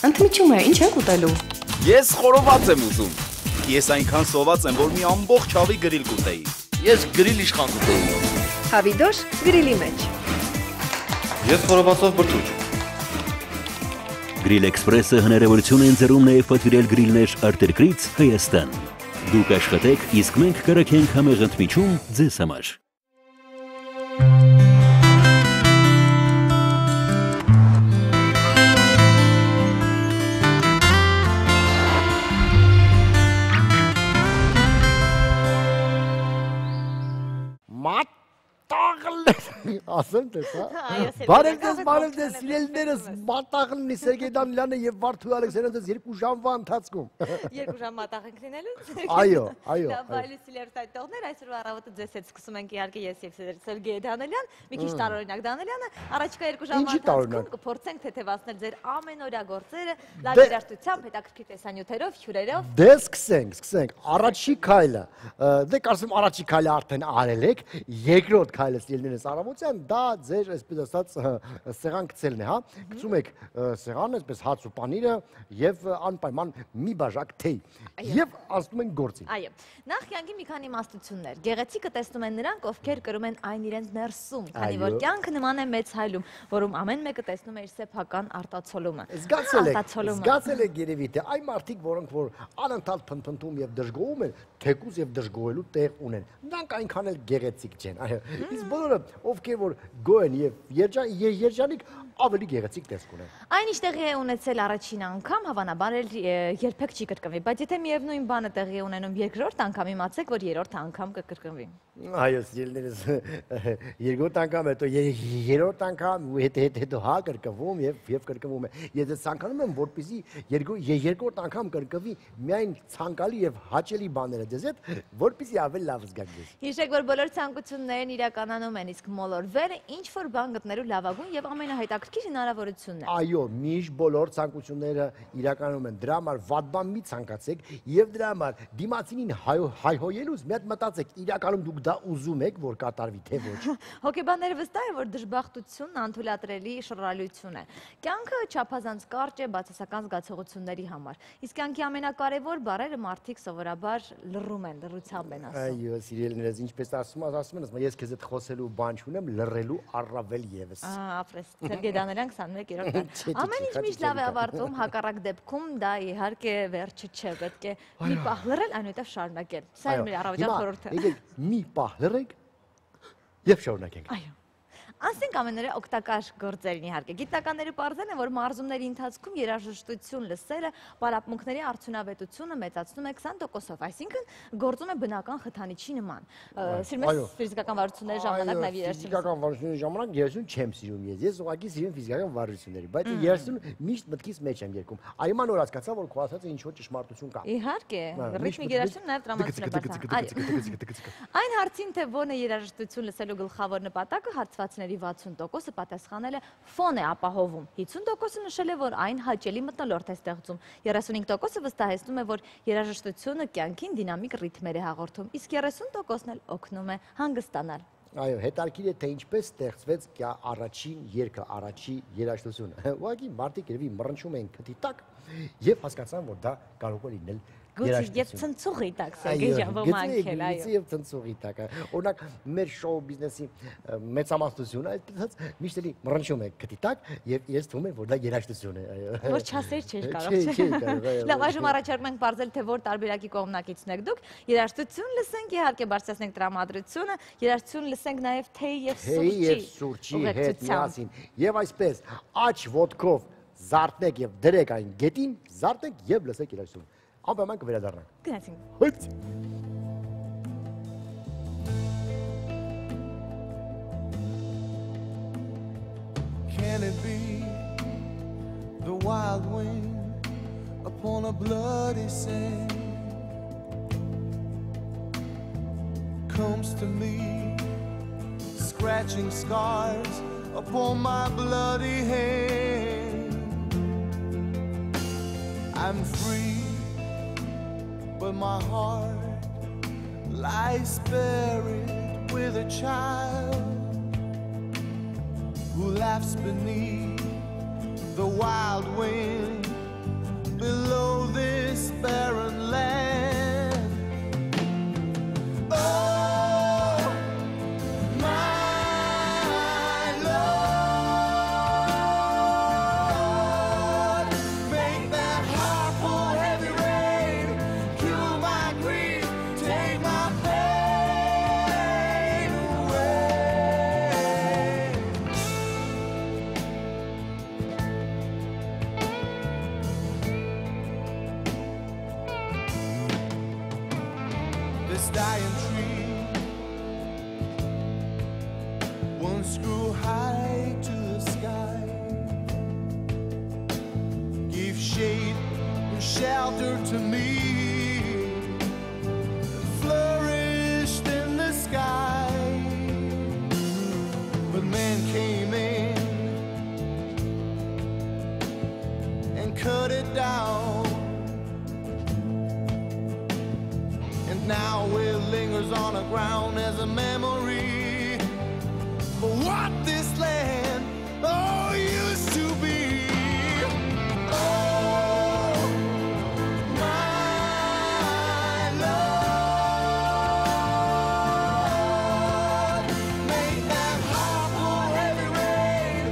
Ընդմիջում է, ինչ եք ուտելու։ Ես խորոված եմ ուզում։ Ես այնքան սոված եմ, որ մի ամբողջ հավի գրիլ կուտեի։ Ես գրիլ իշխան կուտեի։ Հավիդոշ գրիլի մեջ։ Ես խորովածով բրդուճ։ Գրիլ Էքսպրեսը հնարավորություն է ընձեռում նաև պատվիրել գրիլներ արտերկրից Հայաստան։ Դուք աշխատեք, իսկ մենք կրակենք համեղ ընդմիջում ձեզ համար։ Ասեմ տես, բարև դες սիրելիներս, մատաղլնի Սերգեյ Դանիլյանը եւ Վարդուհի Ալեքսանդրը 2 ժամվա ընթացքում։ 2 ժամ մատաղ ենք լինելու։ Այո։ Լավալի սիլերտայտողներ, այսօր առավոտը ձեզ հետ սկսում ենք իհարկե ես եւ Սերգեյ Դանիլյան, մի քիչ տարօրինակ Դանիլյանը, առաջիկա 2 ժամվա ընթացքում կփորձենք թեթևացնել ձեր ամենօրյա գործերը, լավ երաժշտությամբ, հետաքրքիր տեսանյութերով, հյուրերով։ Դե սկսենք։ Առաջի քայլը, դե կարծեմ առաջի քայլը արդեն արել եք, երկրորդ քայլը սիրելիներս առավոտյան դա ձեր այսպես ասած սեղան գցելն է, հա։ Գցում եք սեղանը, այսպես հաց ու պանիրը եւ անպայման մի բաժակ թեյ եւ անցնում ենք գործին։ Այո։ Նախ կյանքի մի քանի իմաստություններ։ Գեղեցիկը տեսնում են նրանք, ովքեր կրում են այն իրենց ներսում, քանի որ կյանքը նման է մեծ հայլում, որում ամեն մեկը տեսնում է իր սեփական արտացոլումը։ Զգացել եք երևի թե այն մարդիկ, որոնք որ անընդհատ փնփնթում եւ դժգոհում են, թեկուզ եւ դժգոհելու տեղ ունեն։ Նրանք այնքան էլ գեղեցիկ չեն, այո։ Իսկ բոլորը ովքեր որ գոհ են եւ երջանիկ ավելի գեղեցիկ տեսք ունեն։ Այն ինչ տեղի է ունեցել առաջին անգամ, հավանաբար երբեք չի կրկնվի, բայց եթե միևնույն բանը տեղի ունենում երկրորդ անգամ, իմացեք, որ երրորդ անգամ կկրկնվի։ Այո, սիրելիներս, երկրորդ անգամ, հետո երրորդ անգամ, հետո հա կրկնվում եւ կրկնվում է։ Ես ցանկանում եմ, որպեսզի երկրորդ անգամ կրկնվի միայն ցանկալի եւ հաճելի բաները ձեզ հետ, որպեսզի ավելի լավ զգաք ձեզ։ Հիշեք, որ բոլոր ցանկություններն իրականանում են, իսկ մոլորվերը ինչ որ բան գտնելու լավագույն եւ ամենահետաքրքիր հնարավորությունն է։ Այո, միշտ բոլոր ցանկությունները իրականում են։ Դրա համար վատ բան մի ցանկացեք եւ դրա համար դիմացինին հայհոյելուց մի հատ մտածեք, իրականում դուք դա ուզում եք, որ կատարվի, թե ոչ։ Հոգեբանները վստահ են, որ դժբախտությունն անթույլատրելի շռայլություն է։ Կյանքը չափազանց կարճ է բացասական զգացողությունների համար։ Իսկ կյանքի ամենակարևոր բառերը մարդիկ սովորաբար լռում են, լռությամբ են ասում։ Այո, սիրելիներս, ինչպես ասում են, ես քեզ հետ խոսելու բան չունեմ, լռելու առավել եւս։ Ապրես, Սերգեյ Դանիլյան 21-րդ։ Ամեն ինչ միշտ լավ է ավարտվում, հակառակ դեպքում դա իհարկե վերջը չէ, պետք է մի պահ լռել, այնուհետև շարունակել։ Սա է մեր առավոտյան խորհուրդը։ Մի պահ լռեք եւ շարունակենք։ Այո։ Անցնենք ամենօրյա օգտակար գործերին իհարկե։ Գիտնականները պարզել են, որ մարզումների ընթացքում երաժշտություն լսելը պարապմունքների արդյունավետությունը մեծացնում է 20%-ով, այսինքն գործում է բնական խթանիչի նման։ Սիրում ես ֆիզիկական վարժությունների ժամանակ նաև երաժշտություն։ Ֆիզիկական վարժությունների ժամանակ երաժշտություն չեմ սիրում ես։ Ես ուղղակի սիրում ֆիզիկական վարժությունների, բայց երաժշտություն միշտ մտքից մեջ եմ երգում։ Այո, նոր հասկացա, որ քո ասած ինչ որ ճշմարտություն կա։ Իհարկե, ռիթմիկ երաժշտություն նաև տրամադրություն է բարձր։ Այն հարցին, թե ո՞ն է երաժշտություն լսելու գլխավոր նպատակը, հարցվածների 60%-ը պատասխանել է ֆոն է ապահովում, 50%-ը նշել է, որ այն հաճելի մթնոլորտ է ստեղծում, 35%-ը վստահեցնում է, որ երաժշտությունը կյանքին դինամիկ ռիթմեր է հաղորդում, իսկ 30%-ն էլ օգնում է հանգստանալ։ Այո, հետաքրքիր է, թե ինչպես ստեղծվեց առաջին երգը, առաջի երաժշտությունը։ Ուղղակի մարդիկ երևի մռնչում էին քթի տակ եւ հասկացան, որ դա կարող է լինել Եվ ցնցուղի տակ, Սերգեյ ջան, ոմանքել, այո։ Եվ ցնցուղի տակ։ Օրինակ, մեր շոու բիզնեսի մեծամասնությունը այդպես միշտ էլի մռնչում է քթի տակ եւ ես թվում է, որ դա երաժշտություն է, այո։ Որ չասեր չէր կարող, չէ։ Լավ, այժմ առաջարկում ենք բարձել, թե որ տարբերակի կողմնակիցն եք դուք։ Երաժշտություն լսենք, իհարկե բարձրացնենք տրամադրությունը, երաժշտություն լսենք նաեւ թեյ եւ սուրճի հետ միասին։ Եվ այսպես աջ ոտքով զարթնեք եւ դրեք այն գետին, զարթնեք եւ լսեք երաժշտություն։ Անպայման կվերադառնանք։ Գնացինք։ Հույց։ Can it be the wild wind upon a bloody sand comes to me, scratching scars upon my bloody hand. I'm free, but my heart lies buried with a child who laughs beneath the wild wind dying tree. Once grew high to the sky, gave shade and shelter to me, flourished in the sky. But man came in and cut it down, and now it lingers on the ground as a memory for what this land used to be. Oh, my Lord, make that heart for heavy rain,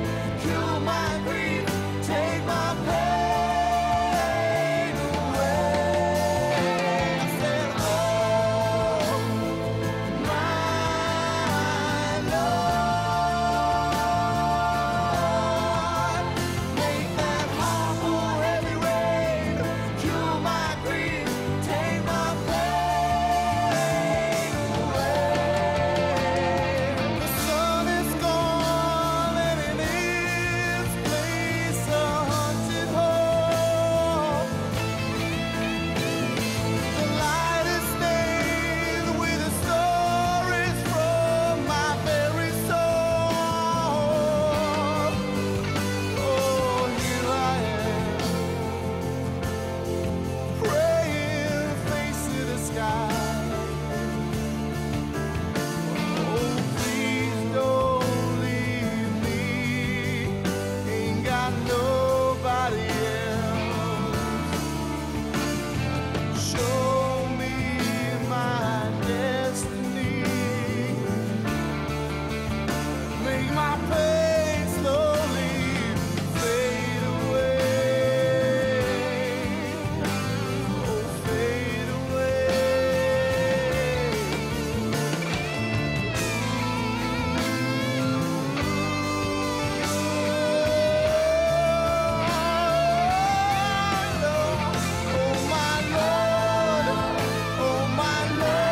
cure my grief, take my pain away. I said, oh, my Lord, make that heart for heavy rain, cure my grief, take my pain away. The sun is gone and in its place a haunted hope. The light is stained with the stories from my very soul. Oh, here I am, praying, face to the sky. Oh, please don't leave me, ain't got nobody else. Show me my destiny, make my pain slowly fade away. Oh, fade away. Oh, my Lord, oh, my Lord.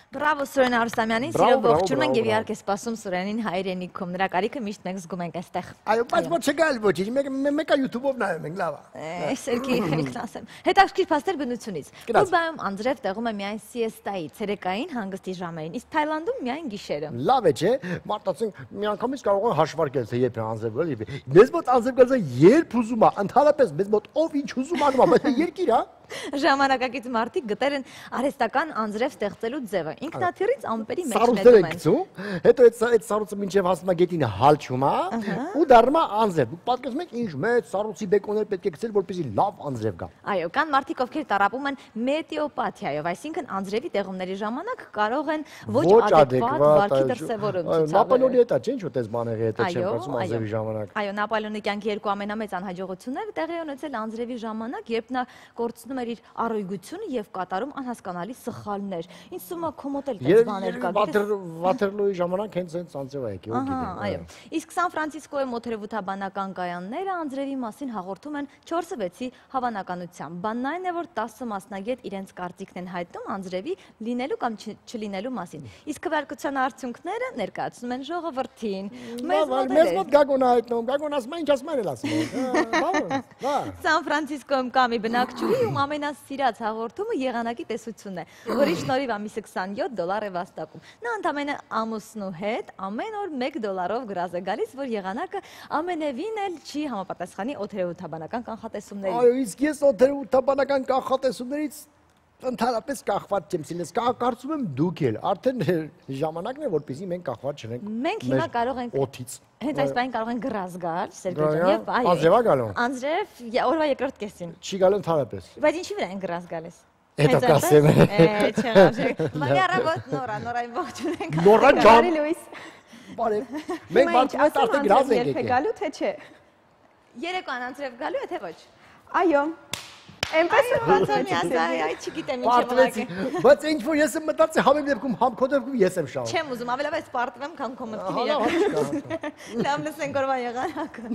Բրավո Սուրեն Արուսամյանին, սիրով ողջունում ենք եւ իհարկե սպասում Սուրենին հայրենիքում։ Նրա կարիքը միշտ մենք զգում ենք այստեղ։ Այո, բայց ոչ չգալ ոչինչ, մեկը YouTube-ով նայում ենք, լավ է։ Սերկի խելքն ասեմ։ Հետաքրքիր փաստեր բնությունից։ Կուբայում անձրև տեղում է միայն սիեստայի, ցերեկային հանգստի ժամերին, իսկ Թայլանդում միայն գիշերը։ Լավ է, չէ՞։ Մարդացին միանգամից կարող են հաշվարկել, թե երբ է անձրև գալի։ Մեզ մոտ անձրև գալը երբ ուզում է, ընդհանրապես մեզ մոտ ով ինչ ուզում անում է, բայց երկիր է։ Ժամանակակից մարդիկ գտել են արհեստական անձրև ստեղծելու ձևը։ Ինքնաթիռից ամպերի մեջ Սառույցներ նետում են են։ գցում, հետո այդ սառույցը մինչև հասնում է գետին հալչում է ու դառնում է անձրև։ Դուք պատկերացնում եք ինչ մեծ սառույցի բեկոններ պետք է գցել, որպեսզի լավ անձրև գա։ Այո, կան մարդիկ, ովքեր տառապում են մետեոպաթիայով, այսինքն անձրևի տեղումների ժամանակ կարող են ոչ adekvat վարքի դրսևորում ցուցաբերել։ Նապոլեոնի հետ է, չէ՞ ինչ ուտես բաների հետ չեմ կարծում անձրևի ժամանակ։ Այո, Նապոլեոնի կյանքի երկու ամենամեծ անհաջողությունները տեղի ունեցել անձրևի ժամանակ, երբ նա կորցնում էր իր առօգությունը եւ կատարում անհասկանալի սխալներ։ Ինչ սումա կոմոտ էլ դες բաներ կա։ Վաթերլոյի ժամանակ հենց անձրև է եկել, այո։ Իսկ Սան Ֆրանցիսկոյի մոթերևութաբանական կայանները անձրևի մասին հաղորդում են 4-6-ի հավանականությամբ։ Բանն այն է, որ 10 մասնագետ իրենց կարծիքն են հայտնում անձրևի լինելու կամ չլինելու մասին։ Իսկ քվեարկության արդյունքները ներկայացնում են ժողովրդին։ Մեզ մոտ գագոն հայտնում, գագոն ասում է ինչ ասում են ասում։ Սան Ֆրանցիսկոյում կա մի բնակչուհի, ում ամենասիրած հաղորդումը եղանակի տեսությունն է, որի շնորհիվ ամիսը $27 է վաստակում։ Նա ընդամենը ամուսնու հետ ամեն օր $1 գրազ է գալիս, որ եղանակը ամենևին էլ չի համապատասխանի օդերեութաբանական կանխատեսումներին։ Այո, իսկ ես օդերեութաբանական կանխատեսումներից ընդհանրապես կախված չեմ սինես, կարծում եմ դուք էլ, արդեն ժամանակն է, որպեսզի մենք կախված չենք մենք հիմա կարող ենք օդից։ Հենց այս բանը կարող ենք գրազ գալ, Սերգեյ ջան, եւ այո։ Անձրև է գալու։ Անձրև օրվա երկրորդ կեսին։ Չի գալու ընդհանրապես։ Բայց ինչի վրա են գրազ գալիս։ Հետո կասեմ։ Չէ, Մարիա Ռաբոտ Նորային ողջուն ենք։ Նորա ջան։ Բարի լույս։ Բարև։ Մենք բարձր արդեն գրազ ենք եկել։ Գալու թե չէ։ Երեկոյան անձրև գալու է թե ոչ։ Այո։ Էնպես Բացոնի ասա, այ չգիտեմ ինչ եմ ուղղակի։ Բայց ինչ որ ես եմ մտածի համեմ դեպքում համ քո դեպքում ես եմ շահում։ Չեմ ուզում, ավելի վայս պարտվեմ, քան քո մտքին։ Լավ լսենք օրվա եղանակը։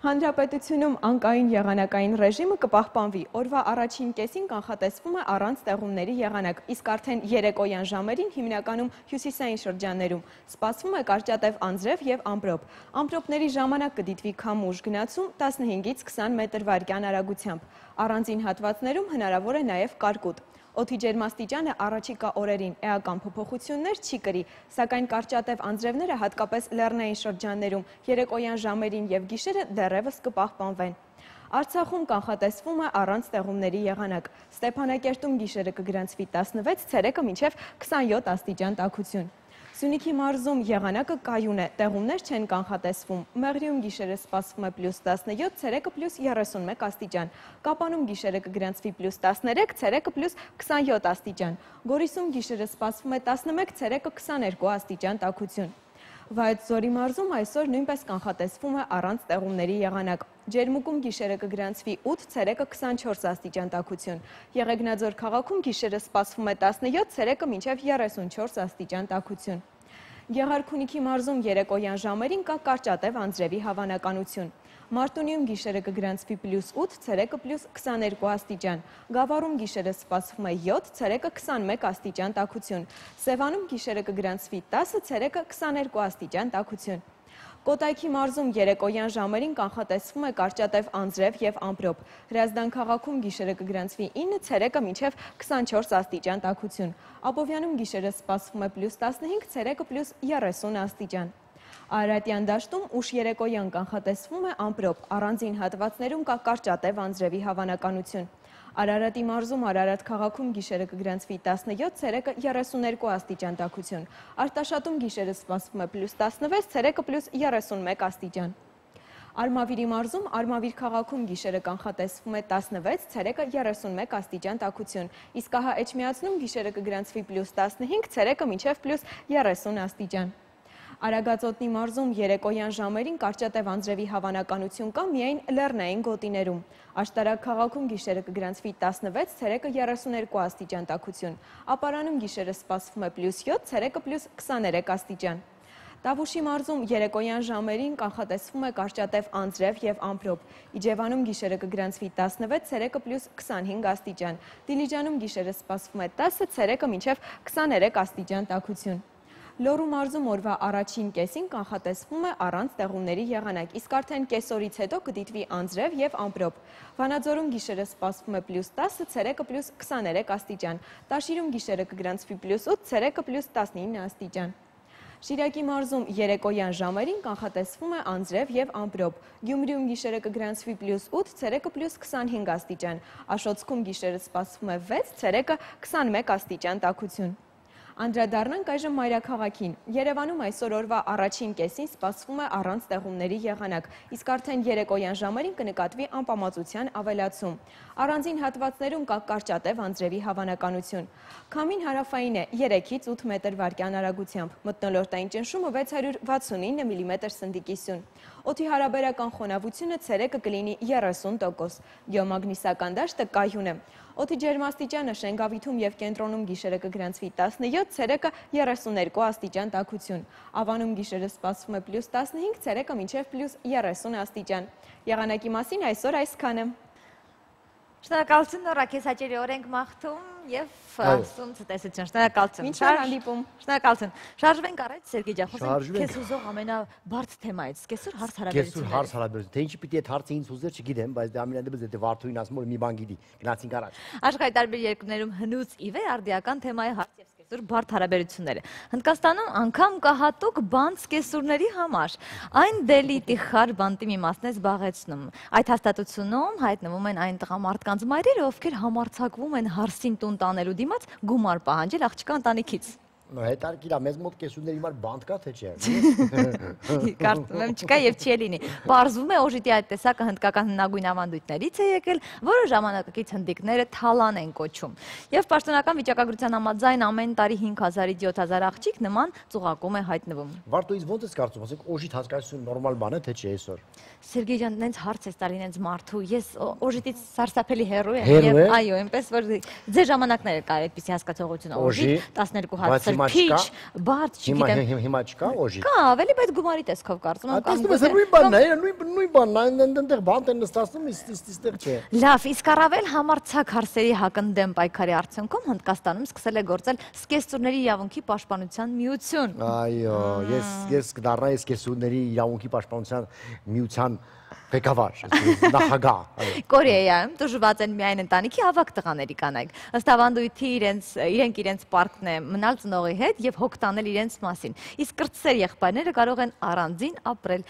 Հանրապետությունում անկային եղանակային ռեժիմը կպահպանվի։ Օրվա առաջին կեսին կանխատեսվում է առանց տեղումների եղանակ, իսկ արդեն երեկոյան ժամերին հիմնականում հյուսիսային շրջաններում սպասվում է կարճատև անձրև եւ ամպրոպ։ Ամպրոպների ժամանակ կդիտվի քամուշ գնացում 15-ից 20 մետր/վայրկյան արագությամբ։ Առանձին հատվածներում հնարավոր է նաեւ կարկուտ։ Օդի ջերմաստիճանը առաջիկա օրերին էական փոփոխություններ չի կրի, սակայն կարճատև անձրևները հատկապես լեռնային շրջաններում երեկոյան ժամերին եւ գիշերը դեռևս կպահպանվեն։ Արցախում կանխատեսվում է առանց տեղումների եղանակ։ Ստեփանակերտում գիշերը կգրանցվի 16, ցերեկը մինչև 27 աստիճան տաքություն։ Սյունիքի մարզում եղանակը կայուն է, տեղումներ չեն կանխատեսվում։ Մեղրիում գիշերը սպասվում է +17, ցերեկը +31 աստիճան։ Կապանում գիշերը կգրանցվի +13, ցերեկը +27 աստիճան։ Գորիսում գիշերը սպասվում է 11, ցերեկը 22 աստիճան տաքություն։ Վայոց-Ձորի մարզում այսօր նույնպես կանխատեսվում է առանց տեղումների եղանակ։ Ջերմուկում գիշերը կգրանցվի 8, ցերեկը 24 աստիճան տաքություն։ Եղեգնաձոր քաղաքում գիշերը սպասվում է 17, ցերեկը մինչև 34 աստիճան տաքություն։ Գեղարքունիքի մարզում երեկոյան ժամերին կա կարճատև անձրևի հավանականություն։ Մարտունիում գիշերը կգրանցվի +8, ցերեկը +22 աստիճան։ Գավառում գիշերը սպասվում է 7, ցերեկը 21 աստիճան տաքություն։ Սևանում գիշերը կգրանցվի 10, ցերեկը 22 աստիճան տաքություն։ Կոտայքի մարզում երեկոյան ժամերին կանխատեսվում է կարճատև անձրև եւ ամպրոպ։ Հրազդան քաղաքում գիշերը կգրանցվի 9, ցերեկը մինչև 24 աստիճան տաքություն։ Աբովյանում գիշերը սպասվում է +15, ցերեկը +30 աստիճան։ Արարատյան դաշտում ուշ երեկոյան կանխատեսվում է ամպրոպ, առանձին հատվածներում կա կարճատև անձրևի հավանականություն։ Արարատի մարզում Արարատ քաղաքում գիշերը կգրանցվի 17, ցերեկը 32 աստիճան տաքություն։ Արտաշատում գիշերը սպասվում է +16, ցերեկը +31 աստիճան։ Արմավիրի մարզում Արմավիր քաղաքում գիշերը կանխատեսվում է 16, ցերեկը 31 աստիճան տաքություն։ Իսկ ահա Էջմիածնում գիշերը կգրանցվի +15, ցերեկը մինչև +30 աստիճան։ Արագածոտնի մարզում երեկոյան ժամերին կարճատև անձրևի հավանականություն կա միայն լեռնային գոտիներում։ Աշտարակ քաղաքում գիշերը կգրանցվի 16, ցերեկը 32 աստիճան տաքություն։ Ապարանում գիշերը սպասվում է +7, ցերեկը +23 աստիճան։ Տավուշի մարզում երեկոյան ժամերին կանխատեսվում է կարճատև անձրև եւ ամպրոպ։ Իջևանում գիշերը կգրանցվի 16, ցերեկը +25 աստիճան։ Դիլիջանում գիշերը սպասվում է 10, ցերեկը մինչև 23 աստիճան տաքություն։ Լոռու մարզում օրվա առաջին կեսին կանխատեսվում է առանց տեղումների եղանակ, իսկ արդեն կեսօրից հետո կդիտվի անձրև եւ ամպրոպ։ Վանաձորում գիշերը սպասվում է +10, ցերեկը +23 աստիճան։ Տաշիրում գիշերը կգրանցվի +8, ցերեկը +19 աստիճան։ Շիրակի մարզում երեկոյան ժամերին կանխատեսվում է անձրև եւ ամպրոպ։ Գյումրիում գիշերը կգրանցվի +8, ցերեկը +25 աստիճան։ Աշոտսկում գիշերը սպասվում է 6, ցերեկը 21 աստիճան տաքություն։ Անդրադառնանք այժմ մայրաքաղաքին։ Երևանում այսօր օրվա առաջին կեսին սպասվում է առանց տեղումների եղանակ, իսկ արդեն երեկոյան ժամերին կնկատվի անպամացության ավելացում։ Առանձին հատվածներում կա կարճատև անձրևի հավանականություն։ Քամին հարավային է 3-ից 8 մետր/վայրկյան արագությամբ, մթնոլորտային ճնշումը 669 մմ սնդիկի սյուն։ Օդի հարաբերական խոնավությունը ցերեկը կլինի 30%, գեոմագնիսական դաշտը կայուն է։ Օդի ջերմաստիճանը Շենգավիթում եւ կենտրոնում գիշերը կգրանցվի 17, ցերեկը 32 աստիճան տաքություն։ Ավանում գիշերը սպասվում է +15, ցերեկը մինչև +30 աստիճան։ Եղանակի մասին այսօր այսքանը։ Շնորհակալություն Նորա, քեզ հաճելի օր ենք մաղթում եւ ասում ցտեսություն։ Շնորհակալություն։ Մինչ հանդիպում։ Շնորհակալություն։ Շարժվենք առաջ Սերգեյ ջան, խոսենք քեզ ուզող ամենաբարդ թեմայից, կեսօր հարց հարաբերությունները։ Կեսօր հարց հարաբերություն։ Թե ինչի պիտի այդ հարցը ինձ ուզեր, չգիտեմ, բայց դա ամենայն դեպս դե Վարդուհին ասում որ մի բան գիտի։ Գնացինք առաջ։ Աշխարհի տարբեր երկրներում հնուց ի վեր արդիական թեմայի հարց եւ սկեսուր բարդ հարաբերությունները։ Հնդկաստանում անգամ կա հատուկ բան սկեսուրների համար։ Այն դելիտի խար բանտի մի մասն է զբաղեցնում։ Այդ հաստատությունում հայտնվում են այն տղամարդկանց մայրերը, ովքեր համարձակվում են հարսին տուն տանելու դիմաց գումար պահանջել աղջկա ընտանիքից։ Հետարքիրա մեզ մոտ կեսունների համար բանտ կա թե չէ։ Կարծում եմ չկա եւ չի լինի։ Պարզվում է օժիտի այդ տեսակը հնդկական հնագույն ավանդույթներից է եկել, որը ժամանակակից հնդիկները թալան են կոչում։ Եվ պաշտոնական վիճակագրության համաձայն ամեն տարի 5000-ից 7000 աղջիկ նման ծուղակում է հայտնվում։ Վարդուից ոնց ես կարծում, ասենք օժիտ հասկացություն նորմալ բան է թե չէ այսօր։ Սերգեյ ջան, նենց հարց է տալի նենց մարդու։ Ես օժիտից սարսափելի հեռու եմ եւ այո, այնպես որ ձեր ժամանակները կար այդպիսի հասկացողություն օժիտ 12 հատ քիչ, բարդ, չգիտեմ։ Հիմա չկա օժիտ։ Կա, ավելի բայց գումարի տեսքով կարծում եմ կամ։ Այստեղ նույն բանն է, նույն բանն է, այնտեղ բանտ են նստածում, իստեղ չէ։ Լավ, իսկ առավել համարձակ հարցերի հակընդդեմ պայքարի արդյունքում Հնդկաստանում սկսել է գործել սկեսուրների իրավունքի պաշտպանության միություն։ Այո, ես կդառնայի սկեսուրների իրավունքի պաշտպանության միության ղեկավար, նախագահ։ Կորեայում դժվար են միայն ընտանիքի ավագ տղաների կանայք։ Ըստ ավանդույթի իրենք իրենց պարտքն է մնալ ծնողի հետ եւ հոգ տանել իրենց մասին։ Իսկ կրտսեր եղբայրները կարող են առանձին ապրել։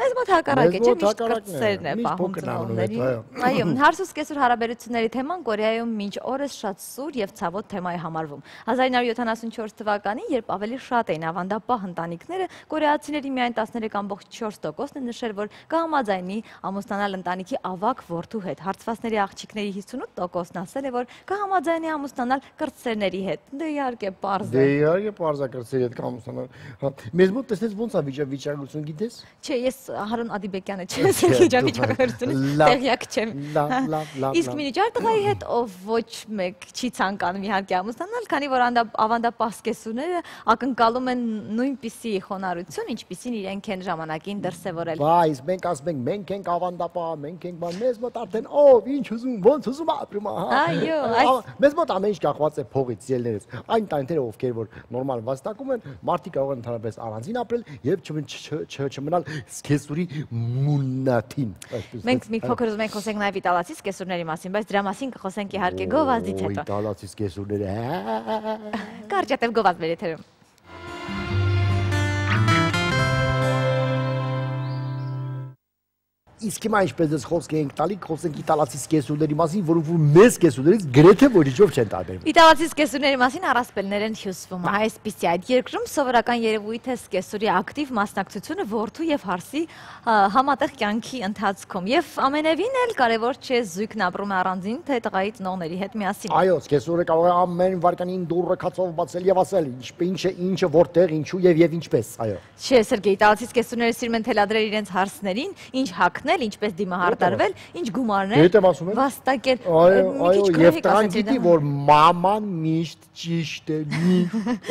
Մեզ մոտ հակառակ է, չէ՞, միշտ կրտսերն է պահում ծնողներին։ Այո, հարց ու սկեսուր հարաբերությունների թեման Կորեայում մինչ օրս շատ սուր եւ ցավոտ թեմա է համարվում։ 1974 թվականին, երբ ավելի շատ էին ավանդապահ ընտանիքները, կորեացիների միայն 13.4%-ն նշել, որ կհամաձայնի ամուսնանալ ընտանիքի ավագ որդու հետ։ Հարցվածների աղջիկների 58%-ն ասել է, որ կհամաձայնի ամուսնանալ կրտսերների հետ։ Դե իհարկե պարզ է։ Դե իհարկե պարզ է կրտսերի հետ կամուսնանալ։ Մեզ մոտ տեսնես ոնց է վիճակագրություն գիտես։ Չէ, ես Հարուն Ադիբեկյանը չեմ, Սերգեյ ջան վիճակագրությունը տեղյակ չեմ։ Լավ։ Իսկ մինչար տղայի հետ ով ոչ մեկ չի ցանկանում իհարկե ամուսնանալ, քանի որ ավանդապահ սկեսուրները ակնկալում են նույնպիսի խոնարհություն, ինչպիսին իրենք են ժամանակին դրսևորել։ Բայց մենք ասում ենք մենք ենք ավանդապահ, մենք ենք բան, մեզ մոտ արդեն ով ինչ ուզում, ոնց ուզում ապրում, հա։ Այո, մեզ մոտ ամեն ինչ կախված է փողից, ելներից։ Այն տանիքները ովքեր որ նորմալ վաստակում են, մարդիկ կարող են ընդհանրապես առանձին ապրել եւ չմնալ սկեսուրի մուննաթին։ Մենք մի փոքր ուզում ենք խոսենք նաեւ իտալացի սկեսուրների մասին, բայց դրա մասին կխոսենք իհարկե գովազդից հետո։ Իտալացի սկեսուրները։ Կարճատև գովազդ մեր եթերում։ Իսկ հիմա ինչպես դες խոսք ենք տալի, խոսենք իտալացի սկեսուրների մասին, որոնք մեզ սկեսուրներից գրեթե ոչինչով չեն տարբերվում։ Իտալացի սկեսուրների մասին առասպելներ են հյուսվում։ Այսպիսի այդ երկրում սովորական երևույթ է սկեսուրի ակտիվ մասնակցությունը որդու եւ հարսի համատեղ կյանքի ընթացքում։ Եւ ամենևին էլ կարեւոր չէ զույգն ապրում է առանձին, թե տղայի ծնողների հետ միասին։ Այո, սկեսուրը կարող է ամեն վարկանին դուրը քացով բացել եւ ասել ինչը որտեղ, ինչու եւ ինչպես, այո։ Չէ, Սերգեյ, իտալացի սկեսուրները սիրում են թելադրել իրենց հարսներին, ինչ հագնել, ինչպես դիմահարդարվել, ինչ գումարներ վաստակել։ Այո, եւ տղան գիտի, որ մաման միշտ ճիշտ է,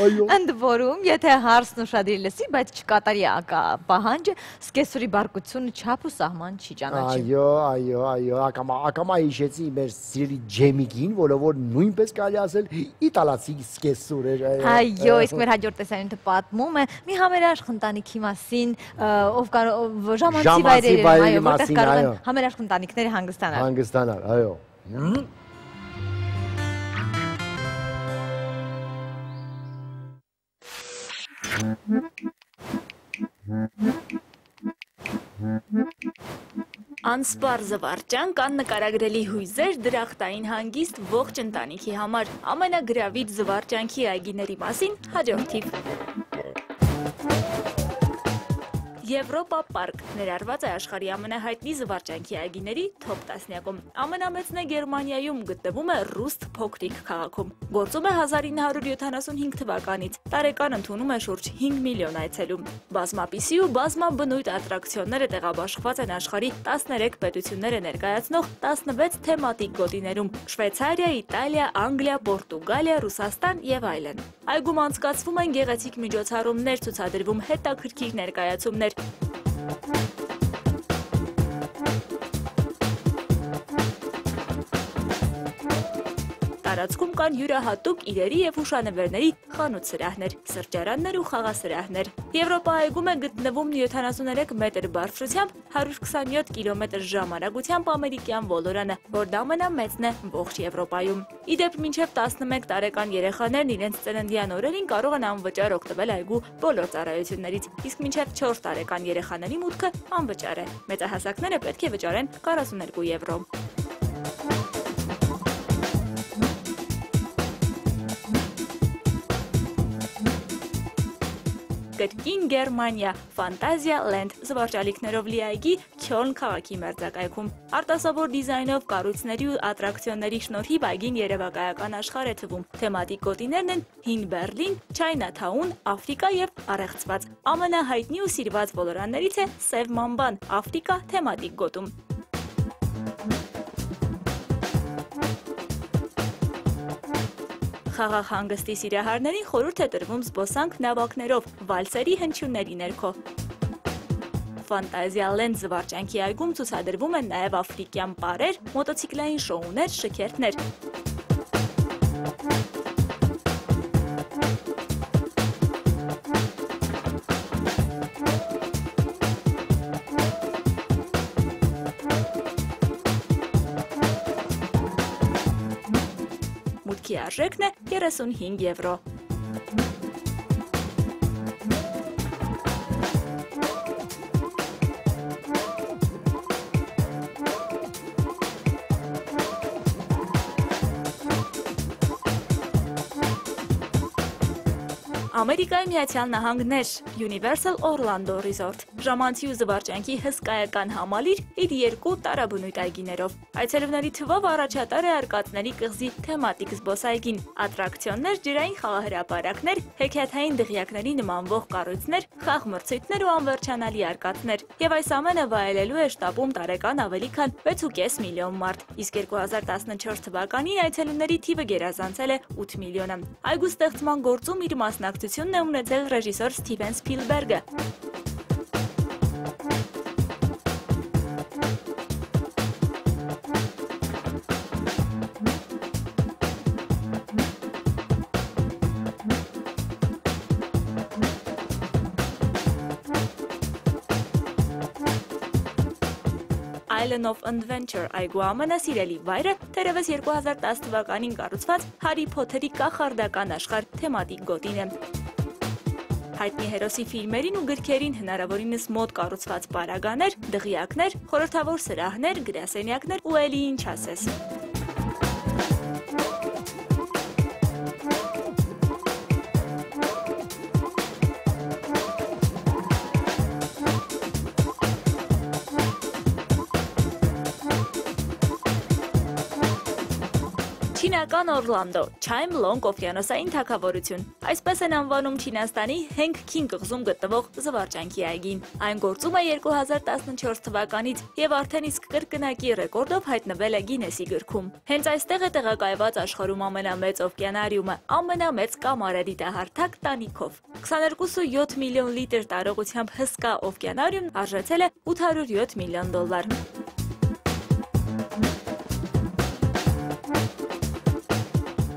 այո։ Ընդ որում, եթե հարսն ուշադիր լսի, բայց չկատարի պահանջը, սկեսուրի բարկությունը չափ ու սահման չի ճանաչի։ Այո, ակամա հիշեցի մեր սիրելի Ջեմիկին, որ նույնպես կարելի ասել իտալացի սկեսուր էր։ Այո, իսկ մեր հաջորդ տեսանյութը պատմում է մի համերաշխ ընտանիքի մասին, ով կարող ժամանցի վայրեր, այո, որտեղ կարող են համերաշխ ընտանիքները հանգստանալ։ Այո։ Անսպար զվարճան կան նկարագրելի հույզեր դրախտային հանգիստ ողջ ընտանիքի համար։ Ամենագրավիչ զվարճանքի այգիների մասին հաջորդ թիվ։ Եվրոպա պարկ ներառված է աշխարհի ամենահայտնի զվարճանքի այգիների թոփ 10-ում։ Ամենամեծն է Գերմանիայում, գտնվում է Ռուստ փոքրիկ քաղաքում։ Գործում է 1975 թվականից։ Տարեկան ընդունում է շուրջ 5 միլիոն այցելու։ Բազմապիսի ու բազմաբնույթ ատրակցիոնները տեղաբաշխված են աշխարհի 13 պետությունները ներկայացնող 16 թեմատիկ գոտիներում՝ Շվեյցարիա, Իտալիա, Անգլիա, Պորտուգալիա, Ռուսաստան եւ այլն։ Այգում անցկացվում են գեղեցիկ միջոցառումներ, ցուցադրվում հետաքրքիր ներկայացումներ։ Տարածքում կան յուրահատուկ իրերի եւ հուշանվերների խանութ-սրահներ, սրճարաններ ու խաղասրահներ։ Եվրոպա այգում է գտնվում 73 մետր բարձրությամբ, 127 կիլոմետր ժամանակությամբ ամերիկյան ոլորանը, որն ամենամեծն է ողջ Եվրոպայում։ Իդեպ մինչև 11 տարեկան երեխաներն իրենց ծննդյան օրերին կարող են անվճար օգտվել այգու բոլոր ծառայություններից, իսկ մինչև 4 տարեկան երեխաների մուտքը անվճար է։ Մեծահասակները պետք է վճարեն 42 եվրո։ Կրկին Գերմանիա, Ֆանտազիա Լենդ զվարճալիքներով լի այգի Քյոլն քաղաքի մերձակայքում։ Արտասովոր դիզայնով, կառույցների ու ատրակցիոնների շնորհիվ այգին երևակայական աշխարհ է թվում։ Թեմատիկ գոտիներն են Հին Բերլին, Չայնաթաուն, Աֆրիկա եւ առեղծված։ Ամենահայտնի ու սիրված ոլորաններից է Սև Մամբան, Աֆրիկա թեմատիկ գոտում։ Խաղաղ հանգստի սիրահարներին խորհուրդ է տրվում զբոսանք նավակներով, վալսերի հնչյունների ներքո։ Ֆանտազիա Լենդ զվարճանքի այգում ցուցադրվում են նաև աֆրիկյան պարեր, մոտոցիկլային շոուներ, շքերթներ։ Մուտքի արժեքն է 35 եվրո։ Ամերիկայի Միացյալ Նահանգներ, Universal Orlando Resort, ժամանցի ու զվարճանքի հսկայական համալիր իր 2 տարաբնույթ այգիներով։ Այցելուների թվով առաջատար է արկածների կղզի թեմատիկ զբոսայգին, ատրակցիոններ, ջրային խաղահրապարակներ, հեքիաթային դղյակների նմանվող կառույցներ, խաղմրցույթներ ու անվերջանալի արկածներ։ Եվ այս ամենը վայելելու է շտապում տարեկան ավելի քան 6.5 միլիոն մարդ, իսկ 2014 թվականին այցելուների թիվը գերազանցել է 8 միլիոնը։ Այգու ստեղծման գործում իր մասնակցությունն է ունեցել ռեժիսոր Սթիվեն Սփիլբերգը։ Island of Adventure այգու ամենասիրելի վայրը թերևս 2010 թվականին կառուցված Հարի Փոթերի կախարդական աշխարհ թեմատիկ գոտին է։ Հայտնի հերոսի ֆիլմերին ու գրքերին հնարավորինս մոտ կառուցված պարագաներ, դղյակներ, խորհրդավոր սրահներ, գրասենյակներ ու էլի ինչ ասես։ Չինական Օրլանդո, Չայմ Լոնգ օվկիանոսային թագավորություն։ Այսպես են անվանում Չինաստանի Հենգքին կղզում գտնվող զվարճանքի այգին։ Այն գործում է 2014 թվականից եւ արդեն իսկ կրկնակի ռեկորդով հայտնվել է Գինեսի գրքում։ Հենց այստեղ է տեղակայված աշխարհում ամենամեծ օվկիանարիումը, ամենամեծ կամարերի տահարթակ տանիքով։ 22.7 միլիոն լիտր տարողությամբ հսկա օվկիանարիումն արժեցել է $807 միլիոն։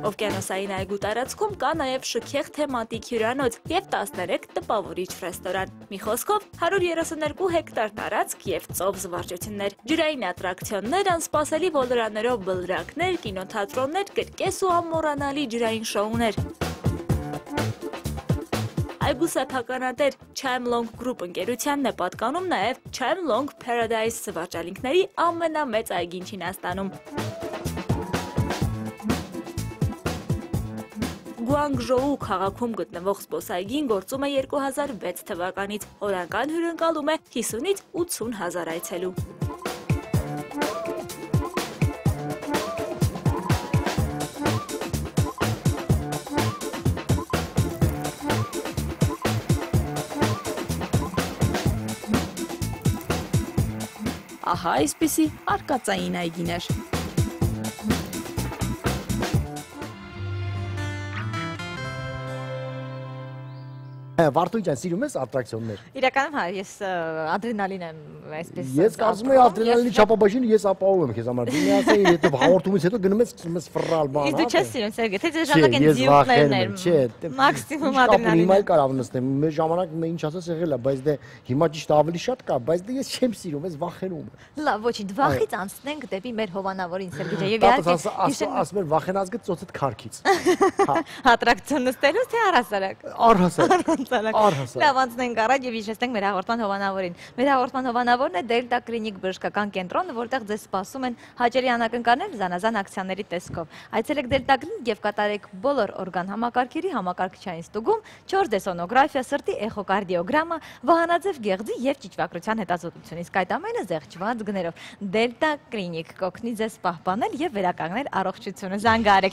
Օվկիանոսային այգու տարածքում կա նաև շքեղ թեմատիկ հյուրանոց եւ 13 տպավորիչ ռեստորան։ Մի խոսքով 132 հեկտար տարածք եւ ծով զվարճություններ, ջրային ատրակցիոններ, անսպասելի ոլորաններով բլրակներ, կինոթատրոններ, կրկես ու անմոռանալի ջրային շոուներ։ Այգու սեփականատեր Chime Long Group ընկերությանն է պատկանում նաև Chime Long Paradise զվարճալիքների ամենամեծ այգին Չինաստանում։ Գուանգժոու քաղաքում գտնվող զբոսայգին գործում է 2006 թվականից, օրական հյուրընկալում է 50-ից 80 հազար այցելու։ Ահա այսպիսի արկածային այգիներ։ Վարդուհի ջան, սիրում ես ատրակցիոններ։ Իրականում հա, ես ադրենալին եմ այսպես։ Ես կարծում եմ ադրենալինի չափաբաժինը ես ապահովում եմ քեզ համար։ Դու մի ասեի, հետո հաղորդումից հետո գնում ես ցույց ֆռալ բան։ Իսկ դու չես սիրում Սերգեյ, թե ձեր ժամանակ են ձիուկներն էր։ Մաքսիմում ադրենալին։ Հիմա էլ կարող նստեմ, մեր ժամանակ ինչ ասես եղել է, բայց դե հիմա ճիշտ ավելի շատ կա, բայց դե ես չեմ սիրում, ես վախենում եմ։ Լավ, ոչինչ, վախից անցնենք դեպի մեր հովանավորին Սերգեյ ջան։ Եվ իհարկե ասում եմ վախենած գտ ծոցդ քարքից։ Ատրակցիոն նստելուց թե առհասարակ։ Առհասարակ։ Լավ, անցնենք առաջ եւ հիշեցնենք մեր հաղորդման հովանավորին։ Մեր հաղորդման հովանավորն է Դելտա Կլինիկ բժշկական կենտրոնը, որտեղ ձեզ սպասում են հաճելի անակնկալներ զանազան ակցիաների տեսքով։ Այցելեք Դելտա Կլինիկ եւ կատարեք բոլոր օրգան համակարգերի համակարգչային ստուգում, 4D սոնոգրաֆիա, սրտի էխոկարդիոգրամը, վահանաձև գեղձի եւ ճիճվակրության հետազոտություն։ Իսկ այդ ամենը զեղչված գներով։ Դելտա Կլինիկ կօգնի ձեզ պահպանել եւ վերականգնել առողջությունը։ Զանգարեք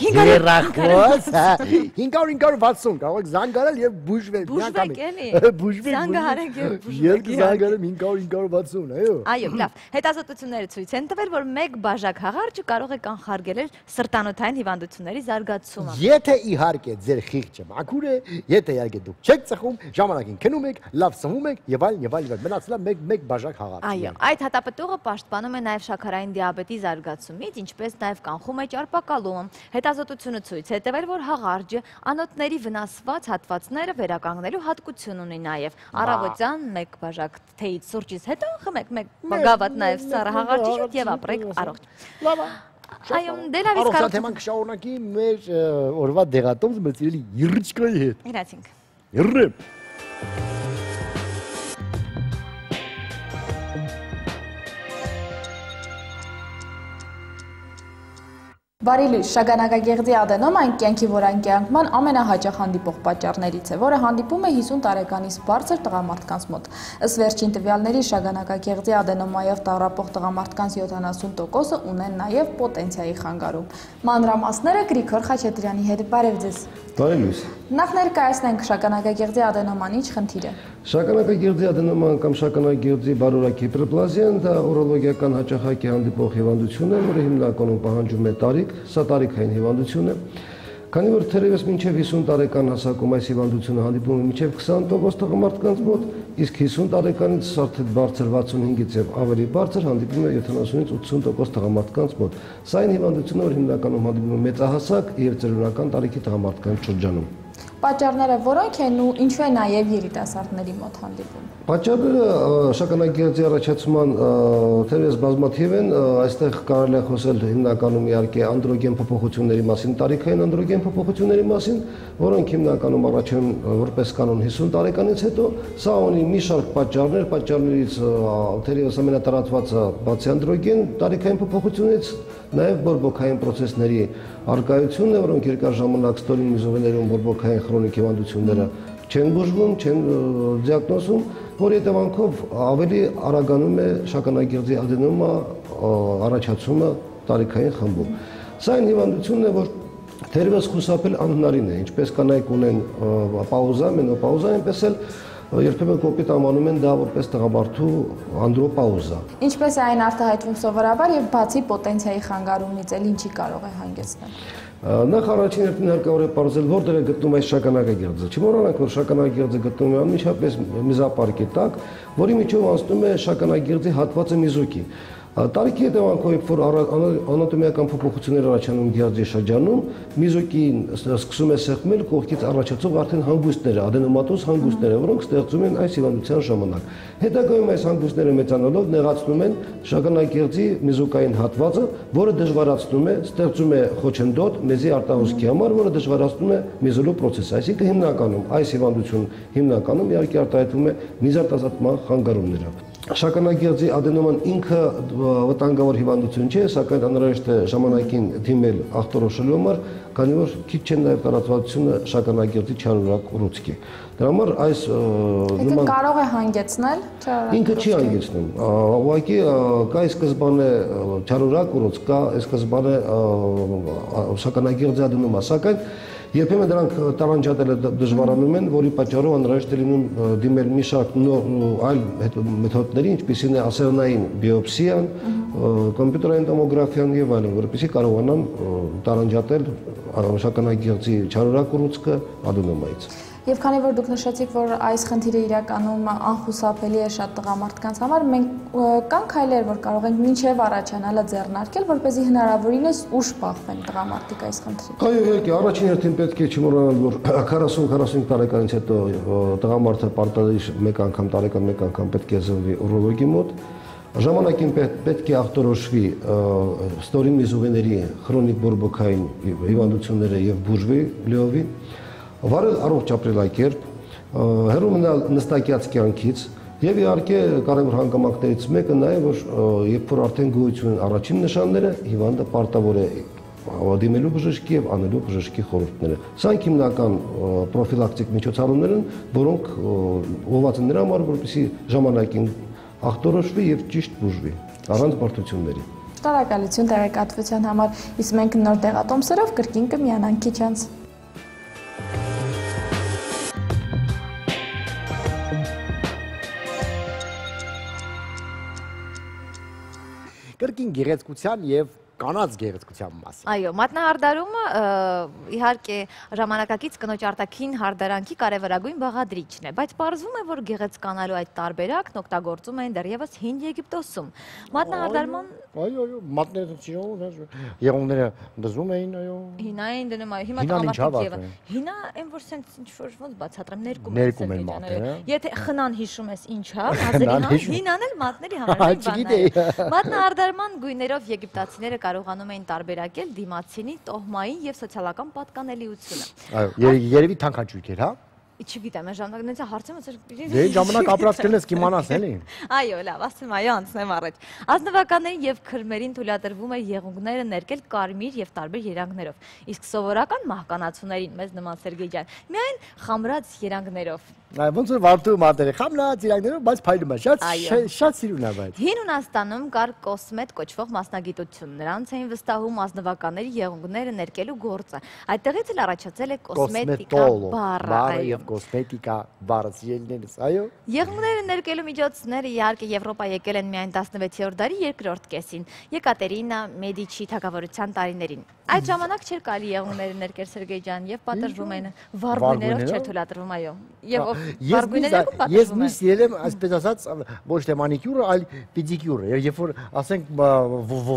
500-560 կարող եք զանգարել եւ բուժվել։ Բուժվեք էլի։ Բուժվել։ Զանգարեք եւ բուժվեք։ Ես զանգարեմ 500-560, այո։ Այո, լավ։ Հետազոտությունները ցույց են տվել, որ մեկ բաժակ հաղարջը կարող է կանխարգելել սրտանոթային հիվանդությունների զարգացումը։ Եթե իհարկե ձեր խիղճը մաքուր է, եթե իհարկե դուք չեք ծխում, ժամանակին քնում եք, լավ սնվում եք եւ այլն, մնացել է մեկ բաժակ հաղարջ։ Այո, այդ հատապտուղը պաշտպանում է նաեւ շաքարային դիաբետի զարգացումից, ինչպես նաեւ կանխում է ճարպակալումը։ Հետազոտությունը ցույց է տվել, որ հաղարջը անոթների վնասված հատվածները վերականգնելու հատկություն ունի նաեւ։ Առավոտյան մեկ բաժակ թեյից սուրճից հետո խմեք մեկ գավաթ նաեւ սառը հաղարջի շուտ եւ ապրեք առողջ։ Լավ է։ Այո, դե լավ իսկ առողջ թեման կշարունակի մեր օրվա դեղատոմս մեր սիրելի Յռիչկայի հետ։ Իրացինք։ Յռը։ Բարի լույս, շագանակագեղձի ադենոմը այն կյանքի որակյակման ամենահաճախ հանդիպող պատճառներից է, որը հանդիպում է 50 տարեկանից բարձր տղամարդկանց մոտ։ Ըստ վերջին տվյալների շագանակագեղձի ադենոմայով տառապող տղամարդկանց 70%-ը ունեն նաև պոտենցիայի խանգարում։ Մանրամասները Գրիգոր Խաչատրյանի հետ, բարև ձեզ։ Բարի լույս։ Նախ ներկայացնենք շագանակագեղձի ադենոման ինչ խնդիր է։ Շագանակագեղձի ադենոման կամ շագանակագեղձի բարորակ հիպերպլազիան դա օրոլոգիական հաճախակի հանդիպող հիվանդություն է, որը հիմնականում պահանջում է տարիք, սա տարիքային հիվանդություն է։ Քանի որ թերևս մինչև 50 տարեկան հասակում այս հիվանդությունը հանդիպում է մինչև 20% տղամարդկանց մոտ, իսկ 50 տարեկանից արդեն բարձր 65-ից եւ ավելի բարձր հանդիպում է 70-ից 80% տղամարդկանց մոտ։ Սա այն հիվանդությունը, որ հիմնականում հանդիպում է մեծահասակ եւ ծերունական տարիքի տղամարդկանց շրջանում։ Պատճառները որոնք են ու ինչու է նաև երիտասարդների մոտ հանդիպում։ Պատճառները շագանակագեղձի առաջացման թերևս բազմաթիվ են, այստեղ կարելի է խոսել հիմնականում իհարկե անդրոգեն փոփոխությունների մասին, տարիքային անդրոգեն փոփոխությունների մասին, որոնք հիմնականում առաջանում որպես կանոն 50 տարեկանից հետո, սա ունի մի շարք պատճառներ, պատճառներից թերևս ամենատարածվածը բացի անդրոգեն տարիքային փոփոխությունից նաև բորբոքային պրոցեսների արկայությունն է, որոնք երկար ժամանակ ստորին միզովեներում բորբոքային քրոնիկ հիվանդությունները չեն բուժվում, չեն դիագնոզում, որ հետևանքով ավելի արագանում է շագանակագեղձի ադենոմա առաջացումը տարիքային խմբում։ Սա այն հիվանդությունն է, որ թերևս խուսափել անհնարին է, ինչպես կանայք ունեն պաուզա, մենոպաուզա, այնպես էլ երբեմն կոպիտ անվանում են դա որպես տղամարդու անդրոպաուզա։ Ինչպես է այն արտահայտվում սովորաբար եւ բացի պոտենցիայի խանգարումից էլ ինչի կարող է հանգեցնել։ Նախ առաջին հերթին հարկավոր է պարզել որտեղ է գտնում այս շագանակագեղձը։ Չմոռանանք, որ շագանակագեղձը գտնում է անմիջապես միզապարկի տակ, որի միջով անցնում է շագանակագեղձի հատվածը միզուկի։ Տարիքի հետևանքով, որ անատոմիական փոփոխություններ առաջանում գեղձի շրջանում, միզոկին սկսում է սեղմել կողքից առաջացող արդեն հանգույցները, ադենոմատոզ հանգույցները, որոնք ստեղծում են այս հիվանդության ժամանակ։ Հետագայում այս հանգույցները մեծանալով նեղացնում են շագանակագեղձի միզոկային հատվածը, որը դժվարացնում է, ստեղծում է խոչընդոտ մեզի արտահոսքի համար, որը դժվարացնում է միզոլու պրոցեսը։ Այսինքն հիմնականում այս հիվանդություն հիմնականում իհարկե արտահայտվում է միզարտազատման խանգարումներով։ Շագանակագեղձի ադենոման ինքը վտանգավոր հիվանդություն չէ, սակայն անհրաժեշտ է ժամանակին դիմել ախտորոշելու համար, քանի որ քիչ չեն նաև տարածվածությունը շագանակագեղձի չարորակ ուռուցքի։ Դրա համար այս նման կարող է հանգեցնել ինքը չի հանգեցնում։ Ուղղակի կա սկզբանե չարորակ ուռուցք, կա սկզբանե շագանակագեղձի ադենոմա, սակայն երբեմն դրանք տարանջատելը դժվարանում են, որի պատճառով անհրաժեշտ է լինում դիմել մի շարք այլ մեթոդների, ինչպիսին է ասեղնային բիոպսիան, կոմպյուտերային տոմոգրաֆիան եւ այլն, որպեսզի կարողանան տարանջատել շագանակագեղձի չարորակ ուռուցքը ադենոմայից։ Եվ քանի որ դուք նշեցիք, որ այս խնդիրը իրականում անխուսափելի է շատ տղամարդկանց համար, մենք կան քայլեր, որ կարող ենք մինչև առաջանալը ձեռնարկել, որպեսզի հնարավորինս ուշ բախվեն տղամարդիկ այս խնդրին։ Այո, իհարկե, առաջին հերթին պետք է չմոռանալ, որ 40-45 տարեկանից հետո տղամարդը պարտադիր մեկ անգամ պետք է զնվի ուրոլոգի մոտ։ Ժամանակին պետք է ախտորոշվի ստորին միզուղիների քրոնիկ բորբոքային հիվանդությունները եւ բուժվի լիովին, վարել առողջ ապրելակերպ, հեռու մնալ նստակյաց կյանքից եւ իհարկե կարևոր հանգամանքներից մեկը նա է, որ երբ որ արդեն գոյություն են առաջին նշանները, հիվանդը պարտավոր է դիմելու բժշկի եւ անելու բժշկի խորհուրդները։ Սրանք հիմնական պրոֆիլակտիկ միջոցառումներ են, որոնք ուղղված են նրա համար, որպեսզի ժամանակին ախտորոշվի եւ ճիշտ բուժվի առանց բարդությունների։ Շնորհակալություն տեղեկատվության համար։ Իսկ մենք նոր տեղատոմսերով կրկին կմիանանք քիչ անց։ Կրկին գեղեցկության եւ կանանց գեղեցկության մասին։ Այո, մատնահարդարումը իհարկե ժամանակակից կնոջ արտաքին հարդարանքի կարևորագույն բաղադրիչն է, բայց պարզվում է, որ գեղեցկանալու այդ տարբերակն օգտագործում էին դեռևս հին Եգիպտոսում։ Մատնահարդարման Այո, մատները ճիշտ եղունգները դզում էին, այո։ Հինա էին դնում, այո, հիմա տղամարդիկ հինա այն որ սենց ինչ որ ոնց բացատրեմ ներկում են մատները։ Եթե խնան հիշում ես ինչ հա, հազարի հինան էլ մատների համար բան է։ Մատնահարդարման գույներով եգիպտացիները կարողանում էին տարբերակել դիմացինի, տոհմայի եւ սոցիալական պատկանելիությունը։ Այո, երևի թանկաճույք էր, հա։ Չգիտեմ, այն ժամանակներից հարցում ես դե ժամանակ ապրածքել ես կիմանաս էլի։ Այո, լավ, ասում այո, անցնեմ առաջ։ Ազնվականներին եւ քրմերին թույլատրվում է եղունգները ներկել կարմիր եւ տարբեր երանգներով, իսկ սովորական մահկանացուներին, մեզ նման Սերգեյ ջան, միայն խամրած երանգներով։ Այո, ոնց որ վարդու մատերը խամրած երանգներով, բայց փայլում է, շատ սիրուն է բայց։ Հին Հունաստանում կար կոսմետ կոչվող մասնագիտություն, նրանց էին վստահում ազնվականների եղունգները ներկելու գործը։ Այդտեղից էլ առաջացել է կոսմետիկա բառը, այո։ Կոսմետիկա բառը ելնելս, այո։ Եղունգները ներկելու միջոցները իհարկե Եվրոպա եկել են միայն 16-րդ դարի երկրորդ կեսին, Եկատերինա Մեդիչի թագավորության տարիներին։ Այդ ժամանակ չէր կարելի եղունգները ներկել Սերգեյ ջան եւ պատժվում էին վառ գույներով չէր թույլատրվում, այո։ Եվ վառ գույներով պատժվում են։ Ես մի սիրել եմ, այսպես ասած, ոչ թե մանիկյուրը, այլ պեդիկյուրը, երբ որ ասենք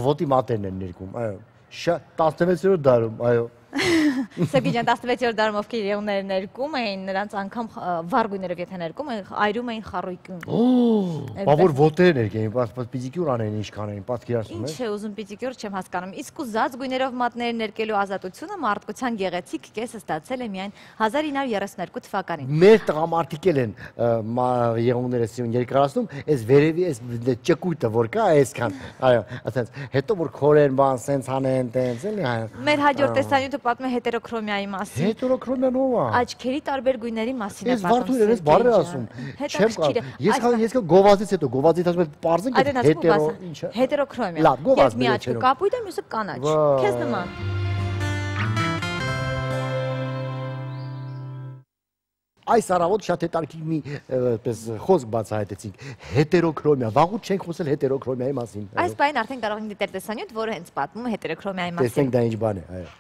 ոտի մատերն են ներկում, այո։ Շատ 16-րդ դարում, այո։ Սերգեյ ջան, 16-րդ դարում ովքեր եղունգները ներկում էին, նրանց անգամ վառ գույներով եթե ներկում էին, այրում էին խարույկում։ Բա որ ոտերը ներկեին, պեդիկյուր անեն ինչքան էին, պատկերացնում եք։ Ինչ է ուզում պեդիկյուր, չեմ հասկանում։ Իսկ ուզած գույներով մատները ներկելու ազատությունը մարդկության գեղեցիկ կեսը ստացել է միայն 1932 թվականին։ Մեր տղամարդիկ են եղունգները սիրուն երկարացնում, այս վերևի այս ճկույտը որ կա, այսքան, այո, ասենց, հետո որ քորեն բան սենց անեն, տենց էլի, այո։ Մեր հաջորդ տեսանյութը պատմում է հետերոքրոմիայի մասին։ Հետերոքրոմիան ով է։ Աչքերի տարբեր գույների մասին է պատմում։ Ես վարդուրը ես բառը ասում։ Չեմ կարող։ Ես գովազից հետո գովազից ասում եմ պարզենք հետերոքրոմիա։ Լավ, գովազ մի աչքը կապույտ է, մյուսը կանաչ։ Քեզ նման։ Այս առավոտ շատ հետաքրքիր մի խոսք բացահայտեցինք հետերոքրոմիա։ Վաղուց չենք խոսել հետերոքրոմիայի մասին։ Այս բանին արդեն կարող ենք դիտել տեսանյութ, որը հենց պատմում է հետերոքրոմիայի մասին։ Տեսնենք դա ինչ բան է, այո։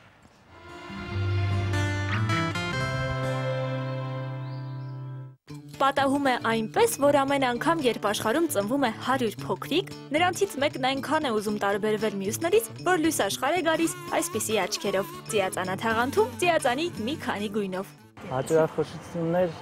Պատահում է այնպես, որ ամեն անգամ, երբ աշխարհում ծնվում է 100 փոքրիկ, նրանցից մեկն այնքան է ուզում տարբերվել մյուսներից, որ լույս աշխարհ է գալիս այսպիսի աչքերով։ Ծիածանաթաղանթում ծիածանի մի քանի գույնով։ Հաճախություններ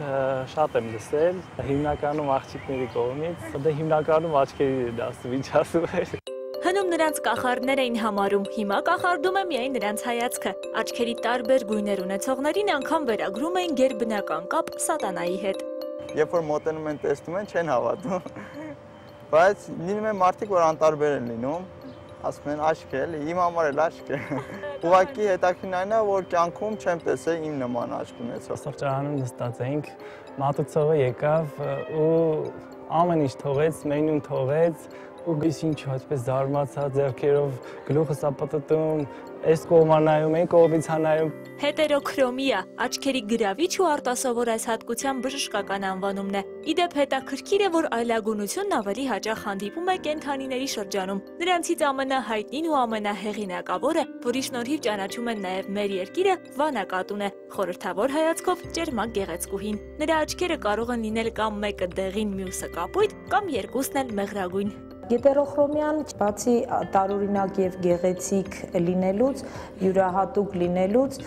շատ եմ լսել, հիմնականում աղջիկների կողմից, դե հիմնականում աչքերի դաստիճ ասում էր։ Հնում նրանց կախարդներ էին համարում, հիմա կախարդում է միայն նրանց հայացքը։ Աչքերի տարբեր գույներ ունեցողներին անգամ վերագրում էին գերբնական կապ սատանայի հետ։ Երբ որ մոտենում են տեսնում են, չեն հավատում։ Բայց լինում են մարդիկ, որ անտարբեր են լինում, ասում են աչք է, իմ համար էլ աչք է։ Ուղղակի հետաքրքիրն այն է, որ կյանքում չեմ տեսել իմ նման աչք ունեցող։ Սրճարանում նստած էինք, մատուցողը եկավ ու ամեն ինչ թողեց, մենյուն թողեց, ու գիս ինչ այսպես զարմացած ձեռքերով գլուխս ապտտում, այս կողմանայում, այն կողմից հանայում։ Հետերոքրոմիա, աչքերի գրավիչ ու արտասովոր այս հատկության բժշկական անվանումն է։ Իդեպ հետաքրքիր է, որ այլագունությունն ավելի հաճախ հանդիպում է կենդանիների շրջանում։ Նրանցից ամենահայտնին ու ամենահեղինակավորը, որի շնորհիվ ճանաչում են նաև մեր երկիրը, վանակատուն է, խորհրդավոր հայացքով ճերմակ գեղեցկուհին։ Նրա աչքերը կարող են լինել կամ մեկը դեղին, մյուսը կապույտ, կամ երկուսն էլ մեղրագույն։ Հետերոքրոմիան բացի տարօրինակ եւ գեղեցիկ լինելուց, յուրահատուկ լինելուց,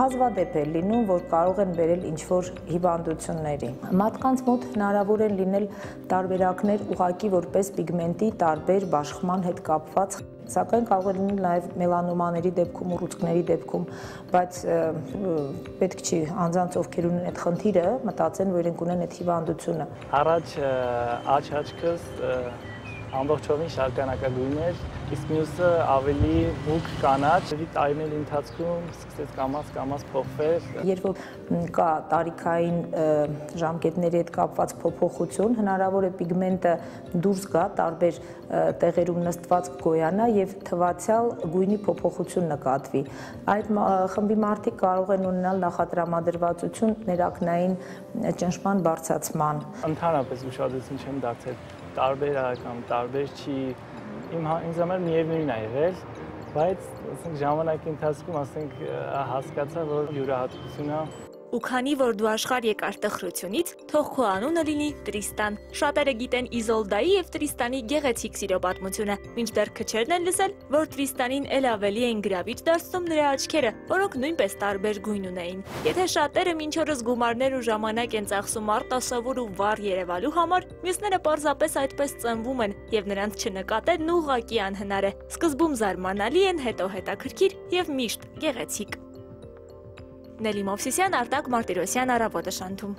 հազվադեպ է լինում, որ կարող են բերել ինչ-որ հիվանդությունների։ Մարդկանց մոտ հնարավոր են լինել տարբերակներ ուղղակի որպես պիգմենտի տարբեր բաշխման հետ կապված, սակայն կարող է լինել նաև մելանոմաների դեպքում, ուռուցքների դեպքում, բայց պետք չի անձանց ովքեր ունեն այդ խնդիրը, մտածեն, որ իրենք ունեն այդ հիվանդությունը։ Առաջ աչքս ամբողջովին շարքանակագույն էր, իսկ մյուսը ավելի մուգ կանաչ, տարիների ընթացքում սկսեց կամաց փոխվել։ Երբ որ կա տարիքային ժամկետների հետ կապված փոփոխություն, հնարավոր է պիգմենտը դուրս գա, տարբեր տեղերում նստված գոյանա եւ թվացial գույնի փոփոխություն նկատվի։ Այդ խմբի մարդիկ կարող են ունենալ նախատրամադրվածություն ներակնային ճնշման բարձրացման։ Ընդհանրապես ուշադրություն չեմ դարձել տարբեր կամ տարբեր չի, ինձ համար միևնույն է եղել, բայց ժամանակի ընթացքում հասկացա, որ յուրահատկություն է։ Ու քանի որ դու աշխարհ եկար տխրությունից, թող քո անունը լինի Տրիստան։ Շատերը գիտեն Իզոլդայի եւ Տրիստանի գեղեցիկ սիրո պատմությունը, մինչդեռ քչերն են լսել, որ Տրիստանին էլ ավելի են գրավիչ դարձնում նրա աչքերը, որոնք նույնպես տարբեր գույն ունեին։ Եթե շատերը մինչ օրս գումարներ ու ժամանակ են ծախսում արտասովոր ու վառ երևալու համար, մյուսները պարզապես այդպես ծնվում են եւ նրանց չնկատելն ուղղակի անհնար է։ Սկզբում զարմանալի են, հետո հետաքրքիր եւ միշտ գեղեցիկ։ Նելի Մովսիսյան, Արտակ Մարտիրոսյան, Առավոտը շանթում։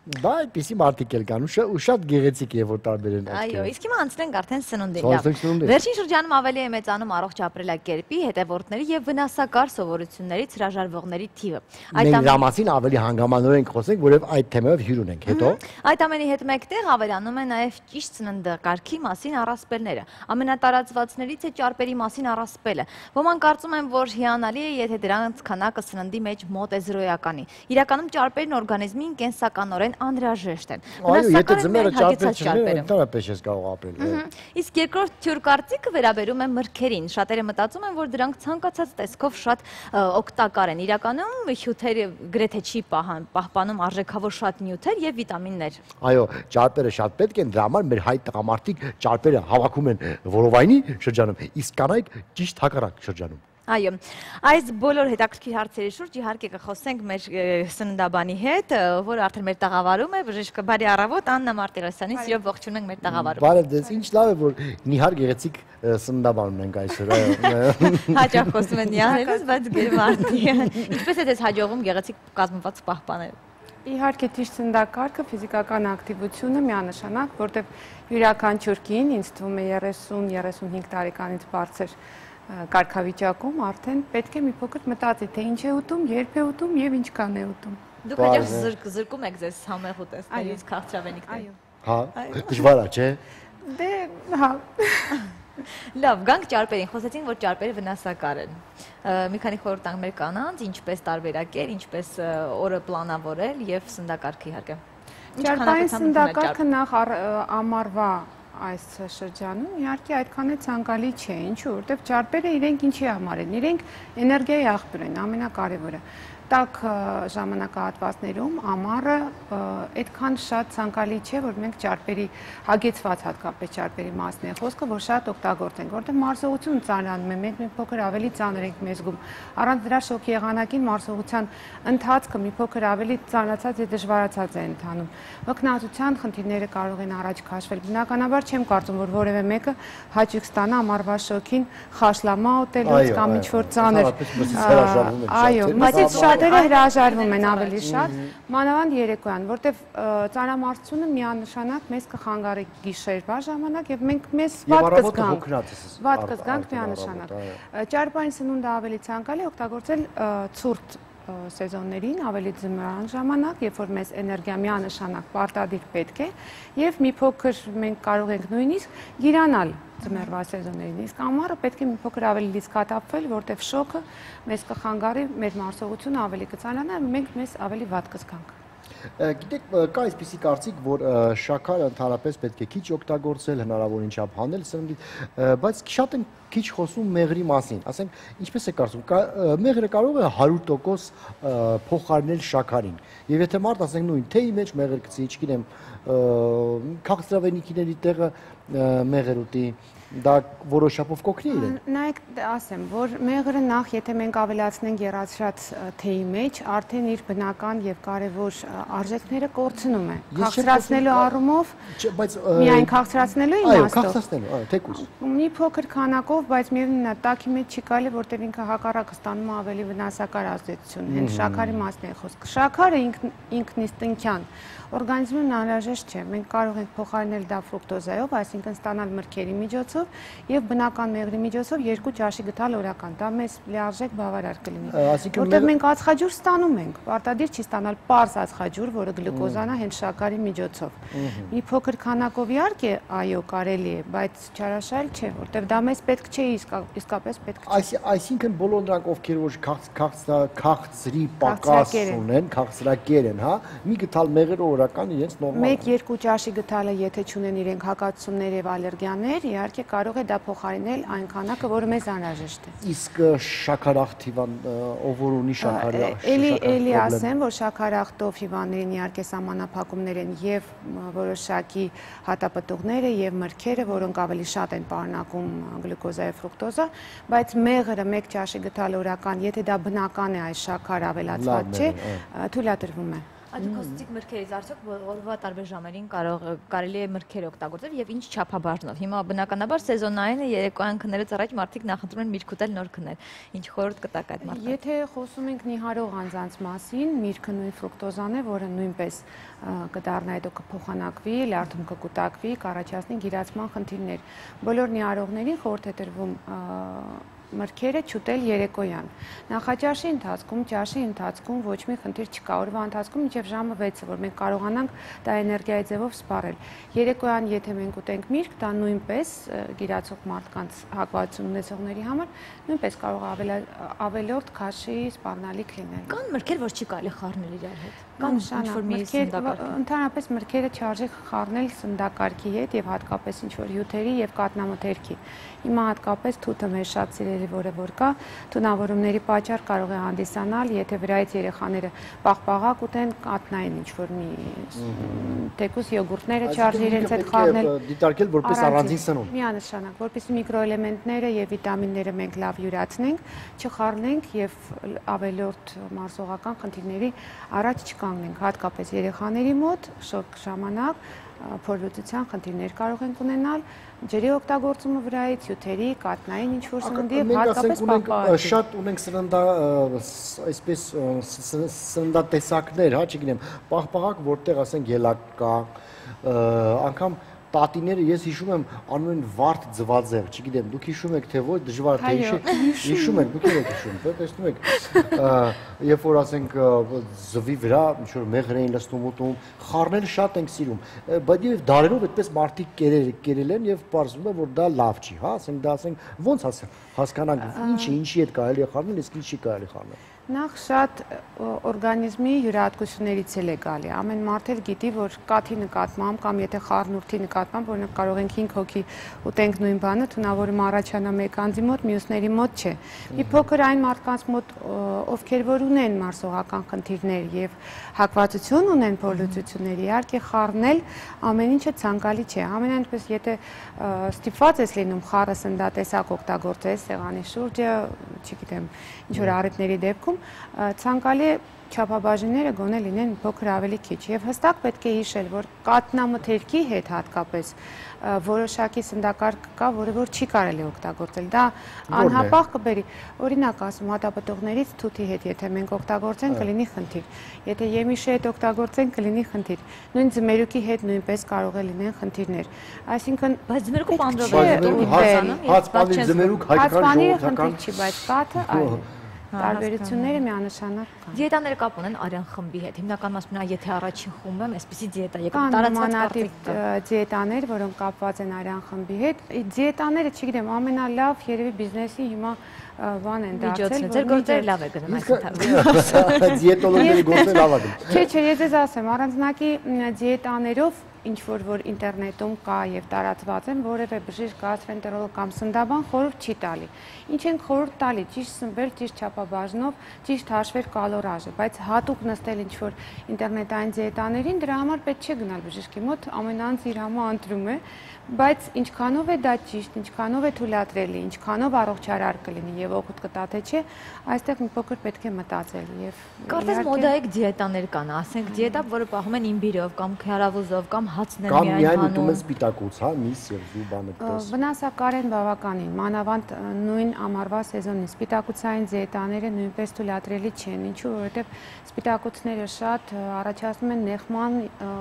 Դա այդպիսի մարդիկ էլ կան ու շատ գեղեցիկ է որ տարբեր են այո, իսկ հիմա անցնենք արդեն սնունդին։ Վերջին շրջանում ավելի է մեծանում առողջ ապրելակերպի, հետևորդների եւ վնասակար սովորություններից հրաժարվողների թիվը։ Մենք դրա մասին ավելի հանգամանորեն խոսենք, որովհետեւ այդ թեմայով հյուր ունենք հետո։ Այդ ամենի հետ մեկտեղ ավելանում է նաեւ ճիշտ սննդակարգի մասին առասպելները։ Ամենատարածվածներից է ճարպերի մասին առասպելը։ Ոմանք կարծում են, որ հիանալի է, եթե դրանց քանակը սննդի մեջ մոտ է 0-ականի։ Իրականում ճարպերն օրգանիզմին կենսականորեն անհրաժեշտ են։ Այո, եթե ձմեռը ճարպեր չունեն, ընդհանրապես ես կարող ապրել։ Իսկ երկրորդ թյուր կարծիքը վերաբերում է մրգերին։ Շատերը մտածում են, որ դրանք ցանկացած տեսքով շատ օգտակար են։ Իրականում հյութերը գրեթե չի պահպանում արժեքավոր շատ նյութեր եւ վիտամիններ։ Այո, ճարպերը շատ պետք են, դրա համար մեր հայ տղամարդիկ ճարպերը հավաքում են որովայնի շրջանում, իսկ կանայք ճիշտ հակառակ շրջանում։ Այո, այս բոլոր հետաքրքիր հարցերի շուրջ իհարկե կխոսենք մեր սննդաբանի հետ, որը արդեն մեր տաղավարում է, բժիշկ բարի առավոտ, Աննա Մարտիրոսյանին սիրով ողջունենք մեր տաղավարում։ Բարև ձեզ, ինչ լավ է, որ նիհար գեղեցիկ սննդաբան ունենք այսօր, այո։ Հաճախ խոսում են նիհարելուց, բայց գերմարտի։ Ինչպես է ձեզ հաջողում գեղեցիկ կազմված պահպանել։ Իհարկե ճիշտ սննդակարգը, ֆիզիկական ակտիվությունը միանշանակ, որտեղ յուրաքանչյուր կին, ինձ թվում է 30-35 տարեկանից բարձր կարգավիճակում արդեն պետք է մի փոքր մտածի, թե ինչ է ուտում, երբ է ուտում եւ ինչքան է ուտում։ Դուք հաճախ զրկում եք ձեզ համեղ ուտեստներից, քաղցրավենիքներից։ Հա, դժվար է, չէ՞։ Դե, հա։ Լավ, գանք ճարպերին, խոսեցինք, որ ճարպերը վնասակար են։ Մի քանի խորհուրդ տանք մեր կանանց, ինչպես տարբերակել, ինչպես օրը պլանավորել եւ սննդակարգը իհարկե։ Ճարպային սննդակարգը նախ ամառվա այս շրջանում իհարկե այդքան է ցանկալի չէ, ինչու, որտեղ ճարպերը իրենք ինչի համար են, իրենք էներգիայի աղբյուր են, ամենակարևորը։ Տաք ժամանակահատվածներում ամառը այդքան շատ ցանկալի չէ, որ մենք ճարպերի հագեցված հատկապես ճարպերի մասն է խոսքը, որ շատ օգտագործենք, որտեղ մարսողությունը ծանրանում է, մենք մի փոքր ավելի ծանր ենք մեզ զգում։ Առանց դրա շոկ եղանակին մարսողության ընթացքը մի փոքր ավելի ծանրացած եւ դժվարացած է ընթանում։ Հոգնածության խնդիրները կարող են առաջ քաշվել։ Բնականաբար չեմ կարծում, որ որևէ մեկը հաճույք ստանա ամառվա շոկին խաշլամա ուտելուց կամ ինչ-որ ծանր։ Այո, բայց շատերը հրաժարվում են ավելի շատ, մանավանդ երեկոյան, որտեղ ծանրամարսությունը միանշանակ մեզ կխանգարի գիշերվա ժամանակ եւ մենք մեզ վատ կզգանք միանշանակ։ Ճարպային սնունդը ավելի ցանկալի օգտագործել ցուրտ սեզոններին, ավելի ձմռան ժամանակ, երբ որ մեզ էներգիա միանշանակ պարտադիր պետք է, եւ մի փոքր մենք կարող ենք նույնիսկ գիրանալ ձմեռվա սեզոններին, իսկ ամառը պետք է մի փոքր ավելի լիցքատապվել, որտեղ շոկը մեզ կխանգարի, մեր մարսողությունը ավելի կծանանա, մենք մեզ ավելի վատ կզգանք։ Գիտեք, կա այսպիսի կարծիք, որ շաքարը ընդհանրապես պետք է քիչ օգտագործել, հնարավորին չափ հանել սննդի, բայց շատ են քիչ խոսում մեղրի մասին։ Ասենք, ինչպես է կարծում, մեղրը կարող է 100% փոխարինել շաքարին։ Եվ եթե մարդ, ասենք, նույն թեյի մեջ մեղր գցի, չգիտեմ, քաղցրավենիքների տեղը մեղր ուտի, դա որոշապով կօգնի իրեն։ Նայեք, ասեմ, որ մեղրը նախ, եթե մենք ավելացնենք եռացրած թեյի մեջ, արդեն իր բնական եւ կարեւոր արժեքները կորցնում է։ Քաղցրացնելու առումով, միայն քաղցրացնելու իմաստով։ Այո, քաղցրացնելու, թեկուզ։ Մի փոքր քանակով, բայց միևնույնն է, տակի մեջ չի կարելի, որտեղ ինքը հակառակը ստանում է ավելի վնասակար ազդեցություն, հենց շաքարի մասն է խոսքը։ Շաքարը ինքնիստինքյան օրգանիզմին անհրաժեշտ չէ։ Մենք կարող ենք փոխարինել դա ֆրուկտոզայով, այսինքն ստանալ մրգերի միջոցով եւ բնական մեղրի միջոցով 2 ճաշի գտալ օրական։ Դա մեզ լիարժեք բավարար կլինի։ Որտեղ մենք ածխաջուր ստանում ենք, պարտադիր չի ստանալ պարզ ածխաջուր, որը գլյուկոզան է հենց շաքարի միջոցով։ Մի փոքր քանակով իհարկե, այո, կարելի է, բայց չարաշահել չէ, որտեղ դա մեզ պետք չէ, իսկապես պետք չէ։ Այսինքն բոլոր նրանք, ովքեր որ քաղցրի պակաս ունեն, քաղցրակեր են, հա, մի գտալ մեղրը օրական իրենց նորմալ է։ 1-2 ճաշի գտալը, եթե չունեն իրենք հակացումներ եւ ալերգիաներ, իհարկե կարող է դա փոխարինել այն քանակը, որը մեզ անհրաժեշտ է։ Իսկ շաքարախտ հիվան, ով որ ունի շաքարի Էլի ասեմ, որ շաքարախտով հիվանդներին իհարկե սահմանափակումներ են եւ որոշակի հատապտուղները եւ մրգերը, որոնք ավելի շատ են պարունակում գլյուկոզա եւ ֆրուկտոզա, բայց մեղրը 1 ճաշի գտալ օրական, եթե դա բնական է, այս շաքարը ավելացված չէ, թույլատրվում է։ Ադիկոստիկ մրգերից արդյոք օրվա տարբեր ժամերին կարելի է մրգեր օգտագործել եւ ինչ չափաբաժնով։ Հիմա բնականաբար սեզոնային է, երեկոյան քնելուց առաջ մարդիկ նախընտրում են միրգ ուտել, նոր քնել։ Ինչ խորհուրդ կտաք այդ մարդկանց։ Եթե խոսում ենք նիհարող անձանց մասին, միրգը նույն ֆրուկտոզան է, որը նույնպես կդառնա հետո կփոխանակվի, լյարդում կկուտակվի, կառաջացնի գիրացման խնդիրներ։ Բոլոր նիհարողներին խորհուրդ է տրվում մրգերը չուտել երեկոյան։ Նախաճաշի ընթացքում, ճաշի ընթացքում ոչ մի խնդիր չկա։ Օրվա ընթացքում մինչև ժամը 6-ը, որ մենք կարողանանք դա էներգիայի ձևով սպառել։ Երեկոյան, եթե մենք ուտենք միրգ, դա նույնպես գիրացող մարդկանց հակվածություն ունեցողների համար նույնպես կարող է ավելորդ քաշի սպառնալիք լինել։ Կան մրգեր, որ չի կարելի խառնել իրար հետ։ Կան ընդհանրապես մրգերը չարժի խառնել սննդակարգի հետ եւ հատկապես ինչ-որ հյութերի եւ կաթնամթերքի։ Հիմա հատկապես թութը մեր շատ սիրելի որը որ կա, թունավորումների պատճառ կարող է հանդիսանալ, եթե վրայից երեխաները պաղպաղակ ուտեն, կաթնային ինչ-որ մի թեկուզ յոգուրտները չարժի իրենց հետ խառնել, դիտարկել որպես առանձին սնունդ։ Միանշանակ, որպեսզի միկրոէլեմենտները եւ վիտամինները մենք լավ յուրացնենք, չխառնենք եւ ավելորդ մարսողական խնդիրների առաջ չկանգնենք, հատկապես երեխաների մոտ շոկ ժամանակ փորլուծության խնդիրներ կարող ենք ունենալ, ջրի օգտագործումը վրայից, հյութերի, կաթնային ինչ-որ սննդի, հատկապես պահպանողի։ Շատ ունենք այսպես սննդատեսակներ, հա, չգիտեմ, պահպաղակ, որտեղ ասենք ելակ կա, անգամ տատիները, ես հիշում եմ, անում են վարդ ձվածեղ, չգիտեմ, դուք հիշում եք, թե ոչ, դժվար թե հիշում եք, դուք եք հիշում, տեսնում եք, երբ որ ասենք ձվի վրա ինչ-որ մեղր էին լցնում ուտում, խառնել շատ ենք սիրում, բայց եւ դարերով այդպես մարդիկ կերել են եւ պարզվում է, որ դա լավ չի, հա, ասենք դա ասենք ոնց հասկանանք, ինչի հետ կարելի է խառնել, իսկ ինչի կարելի խառնել։ Նախ շատ օրգանիզմի յուրահատկություններից էլ է գալի։ Ամեն մարդ էլ գիտի, որ կաթի նկատմամբ կամ եթե խառնուրդի նկատմամբ, օրինակ կարող ենք 5 հոգի ուտենք նույն բանը, թունավորումը առաջանա մեկ անձի մոտ, մյուսների մոտ չէ։ Մի փոքր այն մարդկանց մոտ, ովքեր որ ունեն մարսողական խնդիրներ եւ հակվածություն ունեն փորլուծությունների, իհարկե խառնել ամեն ինչը ցանկալի չէ։ Ամենայնպես եթե ստիպված ես լինում խառը սննդատեսակ օգտագործես սեղանի շուրջը, չգիտեմ, ինչ որ առիթների դեպքում ցանկալի չափաբաժինները գոնե լինեն փոքր ավելի քիչ եւ հստակ պետք է հիշել, որ կաթնամթերքի հետ հատկապես որոշակի սննդակարգ կա, որը որ չի կարելի օգտագործել։ Դա անհապաղ կբերի։ Օրինակ ասում, հատապտուղներից թութի հետ, եթե մենք օգտագործենք, կլինի խնդիր։ Եթե եմիշի հետ օգտագործենք, կլինի խնդիր։ Նույն ձմերուկի հետ նույնպես կարող է լինեն խնդիրներ։ Այսինքն, բայց ձմերուկը պանդրով է հաց պանիր ձմերուկ հայկական ժողովրդական չի, բայց կաթը այլ։ տարբերությունները միանշանակ կան։ Դիետաները կապ ունեն արյան խմբի հետ։ Հիմնականում ասում են, եթե առաջին խումբ եմ, այսպեսի դիետա եկա Կան տարածված նմանատիպ կարծիք։ դիետաներ, որոնք կապված են արյան խմբի հետ։ Դիետաները, չգիտեմ, ամենալավ երևի բիզնեսի հիմա բան են դարձել, Ձեր գործերը լավ է գնում այս ընթացքում։ Դիետոլոգների գործերը լավ է գնում։ Չէ, ես ձեզ ասեմ, առանձնակի դիետաներով ինչ որ ինտերնետում կա եւ տարածված են, որևէ բժիշկ, գաստրոենտերոլոգ կամ սննդաբան խորհուրդ չի տալի։ Ինչ են խորհուրդ տալի, ճիշտ սնվել, ճիշտ չափաբաժնով, ճիշտ հաշվել կալորաժը, բայց հատուկ նստել ինչ որ ինտերնետային դիետաներին, դրա համար պետք չէ գնալ բժշկի մոտ, ամեն անձ իր համը ընտրում է, բայց ինչքանով է դա ճիշտ, ինչքանով է թույլատրելի, ինչքանով առողջարար կլինի եւ օգուտ կտա թե չէ, այստեղ մի փոքր պետք է մտածել եւ Կարծես մոդայիկ դիետաներ կան, ասենք դիետա, որը պահում են իմբիրով կամ քյարավուզով կամ հացներ Կամ միայն միայն հանում։ ուտում են սպիտակուց, հա, միս եւ զու բանը դες։ Վնասակար են բավականին, մանավանդ նույն ամառվա սեզոնին սպիտակուցային դիետաները նույնպես թույլատրելի չեն, ինչու որովհետեւ սպիտակուցները շատ առաջացնում են նեղման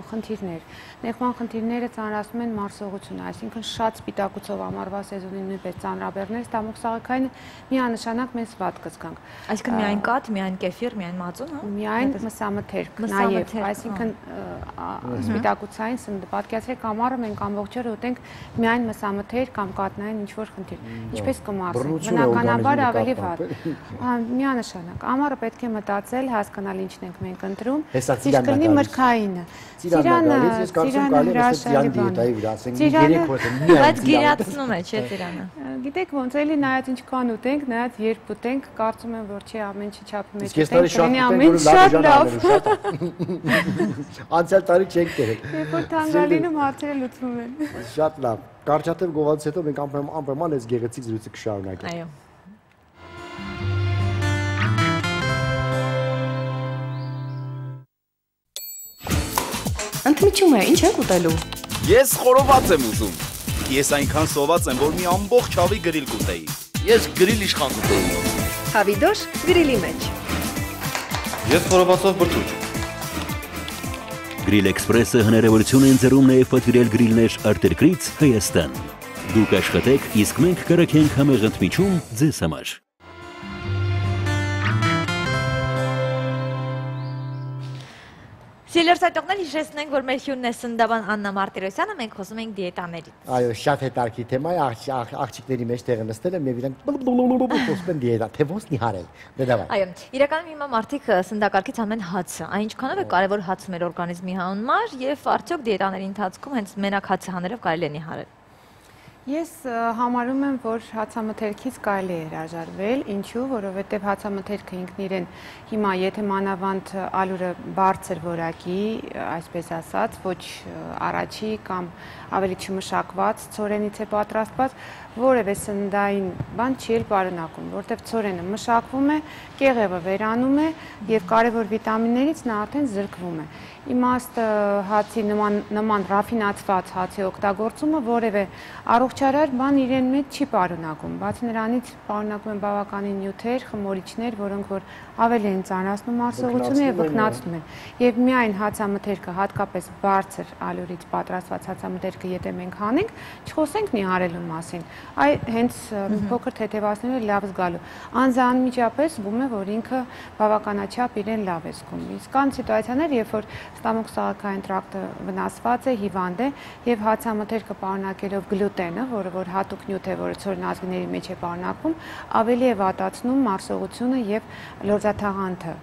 խնդիրներ։ Նեղման խնդիրները ծանրացնում են մարսողությունը, այսինքն շատ սպիտակուցով ամառվա սեզոնին նույնպես ծանրաբեռներ, ստամոքսաղաքային միանշանակ մեզ վատ կզգանք։ Այսինքն միայն կաթ, միայն կեֆիր, միայն մածուն, հա։ Միայն մսամթերք, նաև, այսինքն սպիտակուցային սննդը, պատկերացրեք ամառը մենք ամբողջ օրը ուտենք միայն մսամթերք կամ կաթնային ինչ-որ խնդիր։ Ինչպես կմարսենք, բնականաբար ավելի վատ։ Միանշանակ, ամառը պետք է մտածել, հասկանալ ինչն ենք մենք ընտրում, ճիշտ կլինի մրգայինը։ Ծիրանը հրաշալի բան է։ Բայց գիրացնում է, չէ ծիրանը։ Գիտեք ոնց էլի նայած ինչքան ուտենք, նայած երբ ուտենք, կարծում եմ որ չէ ամեն ինչի չափի մեջ ուտենք, կլինի ամեն շատ լավ։ Անցյալ տարի չենք կերել։ Երբ որ թանգալինում հարցերը լուծվում են։ Շատ լավ։ Կարճատև գովազդից հետո մենք անպայման այս գեղեցիկ զրույցը կշարունակենք։ Այո։ Ընդմիջում է, ինչ եք ուտելու։ Ես խորոված եմ ուզում։ Ես այնքան սոված եմ, որ մի ամբողջ հավի գրիլ կուտեի։ Ես գրիլ իշխան կուտեի։ Հավիդոշ գրիլի մեջ։ Ես խորովածով բրդուճ։ Գրիլ Էքսպրեսը հնարավորություն են ձեռում նաև պատվիրել գրիլներ արտերկրից Հայաստան։ Դուք աշխատեք, իսկ մենք կրակենք համեղ ընդմիջում ձեզ համար։ Սիլերսայտողներ հիշեցնենք, որ մեր հյուրն է սննդաբան Աննա Մարտիրոսյանը, մենք խոսում ենք դիետաներից։ Այո, շատ հետարքի թեմա է, աղջիկների մեջ տեղը նստել եմ եւ իրանք խոսում են դիետա, թե ոնց նիհարել։ Դե դավայ։ Այո, իրականում հիմա մարդիկ սննդակարգից անում են հացը, այն ինչքանով է կարևոր հաց մեր օրգանիզմի համար եւ արդյոք դիետաների ընթացքում հենց մենակ հացը հանելով կարելի է նիհարել։ Ես համարում եմ, որ հացամթերքից կարելի է հրաժարվել, ինչու, որովհետև հացամթերքը ինքն իրեն հիմա եթե մանավանդ ալուրը բարձր որակի, այսպես ասած, ոչ առաջի կամ ավելի չմշակված ցորենից է պատրաստված, որևէ սննդային բան չի էլ պարունակում, որտեղ ցորենը մշակվում է, կեղևը վերանում է եւ կարևոր վիտամիններից նա արդեն զրկվում է։ Իմաստը հացի նման ռաֆինացված հացի օգտագործումը որևէ առողջարար բան իրեն մեջ չի պարունակում, բացի նրանից պարունակում են բավականին նյութեր, խմորիչներ, որոնք որ ավելի են ծանրացնում մարսողությունը եւ վկնացնում են։ Եվ միայն հացամթերքը, հատկապես բարձր ալյուրից պատրաստված հացամթերքը, եթե մենք հանենք, չխոսենք նիհարելու մասին, այ հենց փոքր թեթևացնելու լավ զգալու։ Անձանմիջապես զգում է, որ ինքը բավականաչափ իրեն լավ է զգում։ Իսկ կան սիտուացիաներ, երբ որ ստամոքսաղաքային տրակտը վնասված է, հիվանդ է եւ հացամթերքը պարունակելով գլյուտենը, որը որ հատուկ նյութ է, որը ցորենազգիների մեջ է պարունակվում, ավելի է վատացնում մարսողությունը եւ լորձաթաղանթը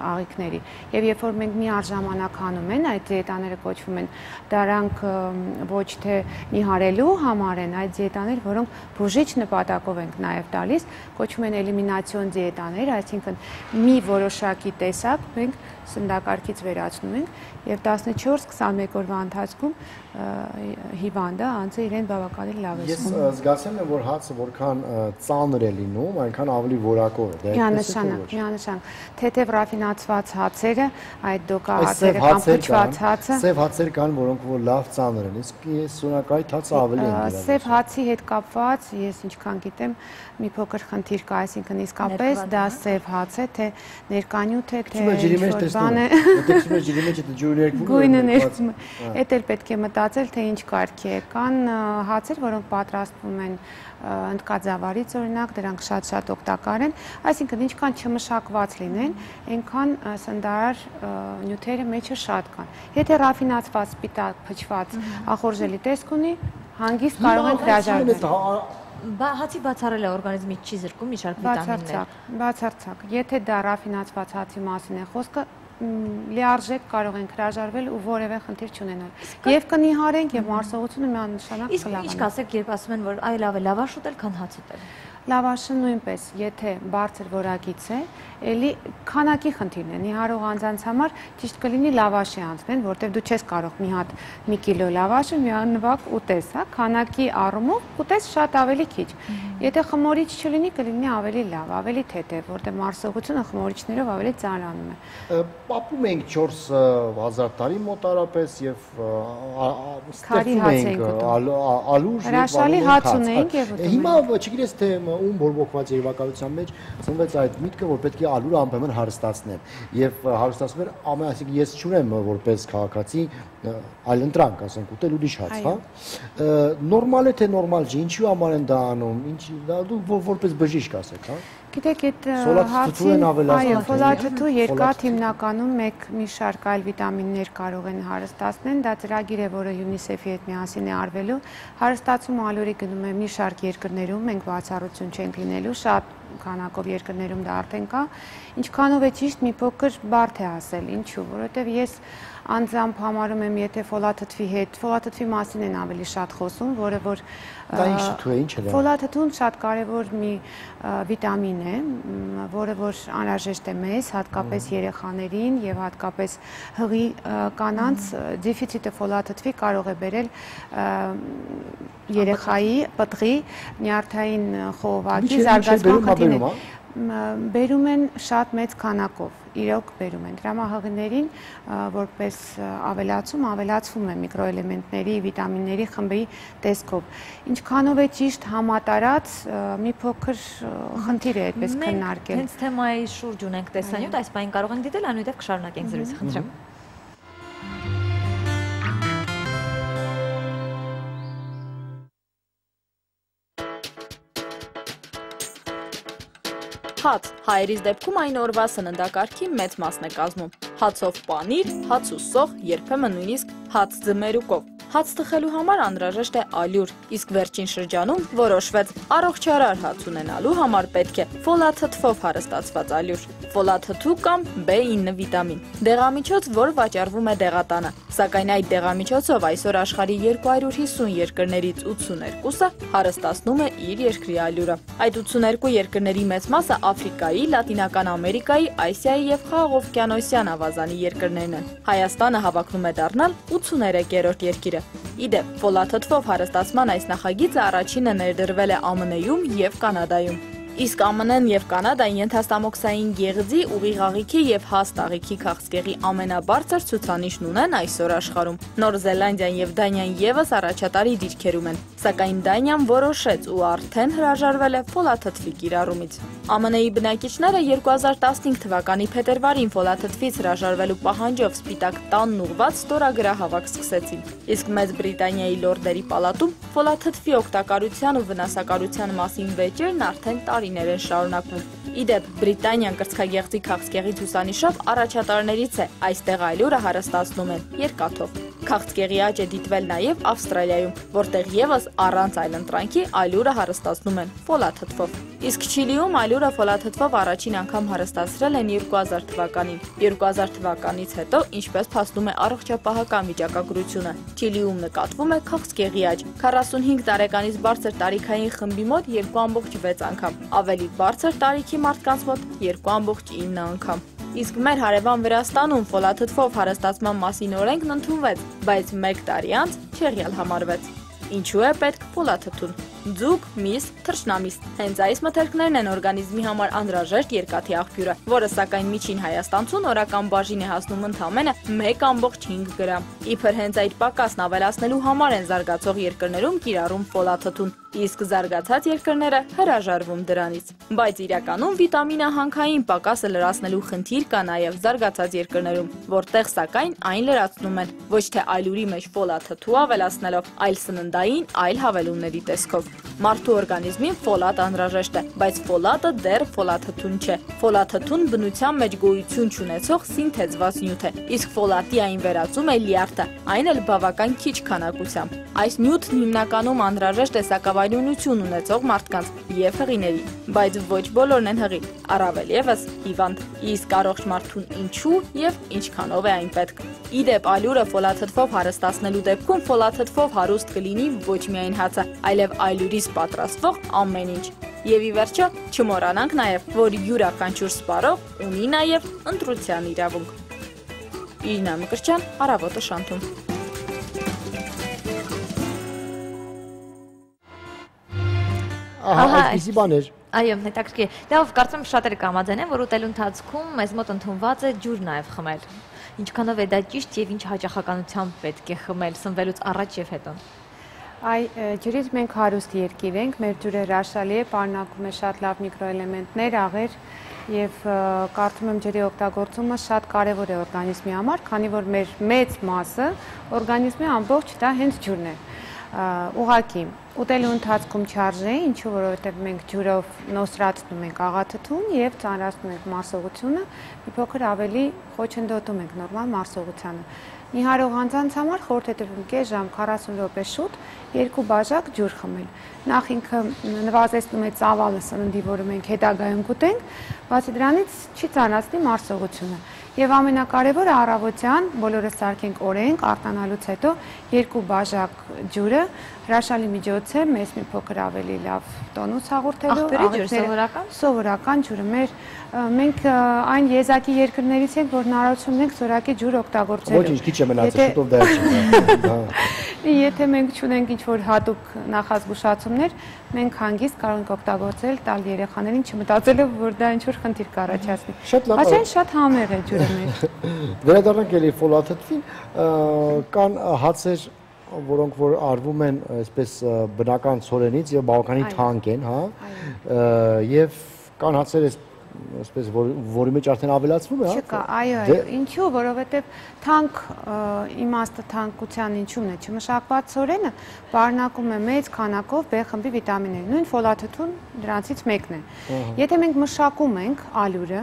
աղիքների։ Եվ երբ որ մենք միառժամանակ հանում են, այդ դիետաները կոչվում են, դրանք ոչ թե նիհարելու համար են, այդ դիետաներ, որոնք բուժիչ նպատակով ենք նաև տալիս, կոչվում են էլիմինացիոն դիետաներ, այսինքն մի որոշակի տեսակ մենք սննդակարգից վերացնում ենք եւ 14-21 օրվա ընթացքում հիվանդը անձը իրեն բավականին լավ է զգում։ Ես զգացել եմ, որ հացը որքան ծանր է լինում, այնքան ավելի որակով է։ Միանշանակ, թեթև ռաֆինացված հացերը, այդ դոկա հացերը կամ փչված հացը, սև հացեր կան, որոնք որ լավ ծանր են, իսկ սունակայիթ հացը ավելի են դրա։ Սև հացի հետ կապված, ես ինչքան գիտեմ, մի փոքր խնդիր կա, այսինքն իսկապես դա սև հաց է, թե ներկանյութ է, թե ինչ-որ բան է։ Գույնը ներկվում է։ Էդ էլ պետք է մտածել մտածել, թե ինչ կարգի է։ Կան հացեր, որոնք պատրաստվում են հնդկաձավարից օրինակ, դրանք շատ օգտակար են, այսինքն ինչքան չմշակված լինեն, այնքան սննդարար նյութերը մեջը շատ կան։ Եթե ռաֆինացված, սպիտակ, փչված, ախորժելի տեսք ունի, հանգիստ կարող են հրաժարվել։ Հացի բացառելը օրգանիզմից չի զրկում մի շարք վիտամիններ։ Բացարձակ։ Եթե դա ռաֆինացված հացի մասին է խոսքը, լիարժեք կարող ենք հրաժարվել ու որևէ խնդիր չունենալ։ Եվ կնիհարենք եւ մարսողությունը միանշանակ կլավանա։ Իսկ ասեք, երբ ասում են, որ այ լավ է լավաշ ուտել, քան հաց ուտել։ Լավաշը նույնպես, եթե բարձր որակից է, էլի քանակի խնդիրն է։ Նիհարող անձանց համար ճիշտ կլինի լավաշի անցնել, որտեղ դու չես կարող մի հատ մի կիլո լավաշը միանվագ ուտես, հա, քանակի առումով ուտես շատ ավելի քիչ։ Եթե խմորիչ չլինի, կլինի ավելի լավ, ավելի թեթև, որտեղ մարսողությունը խմորիչներով ավելի ծանրանում է։ Պատմում ենք 4000 տարի մոտարապես եւ ստեղծում ենք ալուր հրաշալի հաց ունենք եւ ուտում ենք։ Հիմա չգիտես թե ում բորբոքված երևակայության մեջ ծնվեց այդ միտքը, որ պետք է ալուրը անպայման հարստացնել եւ հարստացնել այսինքն ես չունեմ որպես քաղաքացի այլ ընտրանք, ասենք, ուտել ուրիշ հաց, հա։ Նորմալ է թե նորմալ չի, ինչու համար են դա անում, ինչի դա դու որպես բժիշկ ասեք, հա։ Գիտեք, այդ հացին, այո, ֆոլաթթու երկաթ հիմնականում մի շարք այլ վիտամիններ կարող են հարստացնել, դա ծրագիր է, որը UNICEF-ի հետ միասին է արվելու, հարստացումը ալյուրի գնում է մի շարք երկրներում, մենք բացառություն չենք լինելու, շատ քանակով երկրներում դա արդեն կա, ինչքանով է ճիշտ մի փոքր բարդ է ասել, ինչու, որովհետև ես անձամբ համարում եմ, եթե ֆոլաթթվի հետ, ֆոլաթթվի մասին են ավելի շատ խոսում, որը որ ֆոլաթթուն շատ կարևոր մի վիտամին է, որը որ անհրաժեշտ է մեզ, հատկապես երեխաներին եւ հատկապես հղի կանանց դեֆիցիտը ֆոլաթթվի կարող է բերել երեխայի պտղի նյարդային խողովակի զարգացման խնդիրներ։ Բերում են շատ մեծ քանակով, իրոք բերում են։ Դրամահղիներին որպես ավելացվում է միկրոէլեմենտների, վիտամինների խմբի տեսքով։ Ինչքանով է ճիշտ համատարած մի փոքր խնդիր է այդպես քննարկել։ Մենք հենց թեմայի շուրջ ունենք տեսանյութ, այս բանին կարող ենք դիտել, այնուհետև կշարունակենք զրույցը, խնդրեմ։ Հաց հայերիս դեպքում այն օրվա սննդակարգի մեծ մասն է կազմում։ Հացով պանիր, հաց ու սոխ, երբեմն նույնիսկ հաց ձմերուկով։ Հաց թխելու համար անհրաժեշտ է ալյուր, իսկ վերջին շրջանում որոշվեց առողջարար հաց ունենալու համար պետք է ֆոլաթթվով հարստացված ալյուր, ֆոլաթթու կամ B9 վիտամին, դեղամիջոց, որ վաճառվում է դեղատանը, սակայն այդ դեղամիջոցով այսօր աշխարհի 250 երկրներից 82-ը հարստացնում է իր երկրի ալյուրը։ Այդ 82 երկրների մեծ մասը Աֆրիկայի, Լատինական Ամերիկայի, Ասիայի եւ Խաղաղօվկիանոսյան ավազանի երկրներն են։ Հայաստանը հավակնում է դառնալ 83-րդ երկիրը։ Իդեպ, ֆոլաթթվով հարստացման այս նախագիծը առաջինը ներդրվել է ԱՄՆ-ում եւ Կանադայում։ Իսկ ԱՄՆ-ն եւ Կանադան ենթաստամոքսային գեղձի, ուղիղ աղիքի եւ հաստ աղիքի քաղցկեղի ամենաբարձր ցուցանիշն ունեն այսօր աշխարհում։ Նոր Զելանդիան եւ Դանիան եւս առաջատարի դիրքերում են, սակայն Դանիան որոշեց ու արդեն հրաժարվել է ֆոլաթթվի կիրառումից։ ԱՄՆ-ի բնակիչները 2015 թվականի փետրվարին ֆոլաթթվից հրաժարվելու պահանջով սպիտակ տանն ուղված ստորագրահավաք սկսեցին։ Իսկ Մեծ Բրիտանիայի լորդերի պալատում ֆոլաթթվի օգտակարության ու վնասակարության մասին վեճերն արդեն տարիներ են շարունակվում։ Իդեպ, Բրիտանիան կրծքագեղձի քաղցկեղի ցուցանիշով առաջատարներից է, այստեղ ալյուրը հարստացնում են երկաթով։ Քաղցկեղի աճ է դիտվել նաև Ավստրալիայում, որտեղ եւս առանց այլընտրանքի ալյուրը հարստացնում են ֆոլաթթվով։ Իսկ Չիլիում ալյուրը ֆոլաթթվով առաջին անգամ հարստացրել են 2000 թվականին։ 2000 թվականից հետո, ինչպես փաստում է առողջապահական վիճակագրությունը, Չիլիում նկատվում է քաղցկեղի աճ 45 տարեկանից բարձր տարիքային խմբի մոտ 2.6 անգամ, ավելի բարձր տարիքի մարդկանց մոտ 2.9 անգամ։ Իսկ մեր հարևան Վրաստանում ֆոլաթթվով հարստացման մասին օրենքն ընդունվեց, բայց 1 տարի անց չեղյալ համարվեց։ Ինչու է պետք ֆոլաթթուն։ ձուկ, միս, թռչնամիս։ Հենց այս մթերքներն են օրգանիզմի համար անհրաժեշտ երկաթի աղբյուրը, որը սակայն միջին Հայաստանցուն օրական բաժին է հասնում ընդամենը 1,5 գրամ։ Իբր հենց այդ պակասն ավելացնելու համար են զարգացող երկրներում կիրառում ֆոլաթթուն, իսկ զարգացած երկրները հրաժարվում դրանից։ Բայց իրականում վիտամինահանքային պակասը լրացնելու խնդիր կա նաև զարգացած երկրներում, որտեղ սակայն այն լրացնում են ոչ թե այլուրի մեջ ֆոլաթթու ավելացնելով, այլ սննդային այլ հավելումների տեսքով։ Մարդու օրգանիզմին ֆոլատ անհրաժեշտ է, բայց ֆոլատը դեռ ֆոլաթթուն չէ։ Ֆոլաթթուն բնության մեջ գոյություն չունեցող սինթեզված նյութ է, իսկ ֆոլատի այն վերածում է լյարդը, այն էլ բավական քիչ քանակությամբ։ Այս նյութն հիմնականում անհրաժեշտ է սակավայրունություն ունեցող մարդկանց և հղիների, բայց ոչ բոլորն են հղի, առավել ևս հիվանդ, իսկ առողջ մարդուն ինչու և ինչքանով է այն պետք։ Իդեպ ալյուրը ֆոլաթթվով հարստացնելու դեպքում ֆոլաթթվով հարուստ կլինի ոչ միայն հացը, այլև այլուրից պատրաստվող ամեն ինչ։ Եվ ի վերջո չմոռանանք նաև, որ յուրաքանչյուր սպառող ունի նաև ընտրության իրավունք։ Իրինա Մկրտչյան, Առավոտը Շանթում։ Ահա, այսպիսի բաներ։ Այո, հետաքրքիր։ Լավ, կարծում եմ շատերը կամաձայն են, որ ուտելու ընթացքում մեզ մոտ ընդունված է ջուր նաև խմել։ Ինչքանով է դա ճիշտ եւ ինչ հաճախականությամբ պետք է խմել սնվելուց առաջ եւ հետո։ Ջրից մենք հարուստ երկիր ենք, մեր ջուրը հրաշալի է, պարունակում է շատ լավ միկրոէլեմենտներ, աղեր եւ կարծում եմ ջրի օգտագործումը շատ կարեւոր է օրգանիզմի համար, քանի որ մեր մեծ մասը օրգանիզմի ամբողջ դա հենց ջուրն է։ Ուղղակի ուտելու ընթացքում չարժե, ինչու որովհետև մենք ջուրով նոսրացնում ենք աղաթթուն եւ ծանրացնում ենք մարսողությունը, մի փոքր ավելի խոչընդոտում ենք նորմալ մարսողությանը։ Նիհարող անձանց համար խորհուրդ է տրվում կես ժամ 40 րոպե շուտ 2 բաժակ ջուր խմել։ Նախ ինքը նվազեցնում է ծավալը սննդի, որը մենք հետագայում կուտենք, բացի դրանից չի ծանրացնի մարսողությունը։ Եվ ամենակարևորը առավոտյան բոլորս սարքենք օրենք, արտանալուց հետո 2 բաժակ ջուրը հրաշալի միջոց է մեզ մի փոքր ավելի լավ տոնուս հաղորդելու։ Աղբերի ջուր, սովորական։ Սովորական ջուրը մենք այն եզակի երկրներից ենք, որ հնարավորություն ունենք սորակի ջուր օգտագործելու։ Ոչինչ, քիչ է մնացել, շուտով դա չի։ Եթե մենք չունենք ինչ-որ հատուկ նախազգուշացումներ, մենք հանգիստ կարող ենք օգտագործել, տալ երեխաներին չմտածելով, որ դա ինչ-որ խնդիր կառաջացնի։ Բայց այն շատ համեղ է ջուրը մեր։ Վերադառնանք էլի ֆոլաթթվին, կան հացեր, որոնք որ արվում են այսպես բնական ցորենից եւ բավականին թանկ են, հա, եւ կան հացեր այսպես որի մեջ արդեն ավելացվում է, հա։ Չկա, այո, ինչու, որովհետև թանկ իմաստը թանկության ինչու՞մն է, չմշակված ցորենը պարունակում է մեծ քանակով B խմբի վիտամիններ, նույն ֆոլաթթուն դրանցից մեկն է։ Եթե մենք մշակում ենք ալյուրը,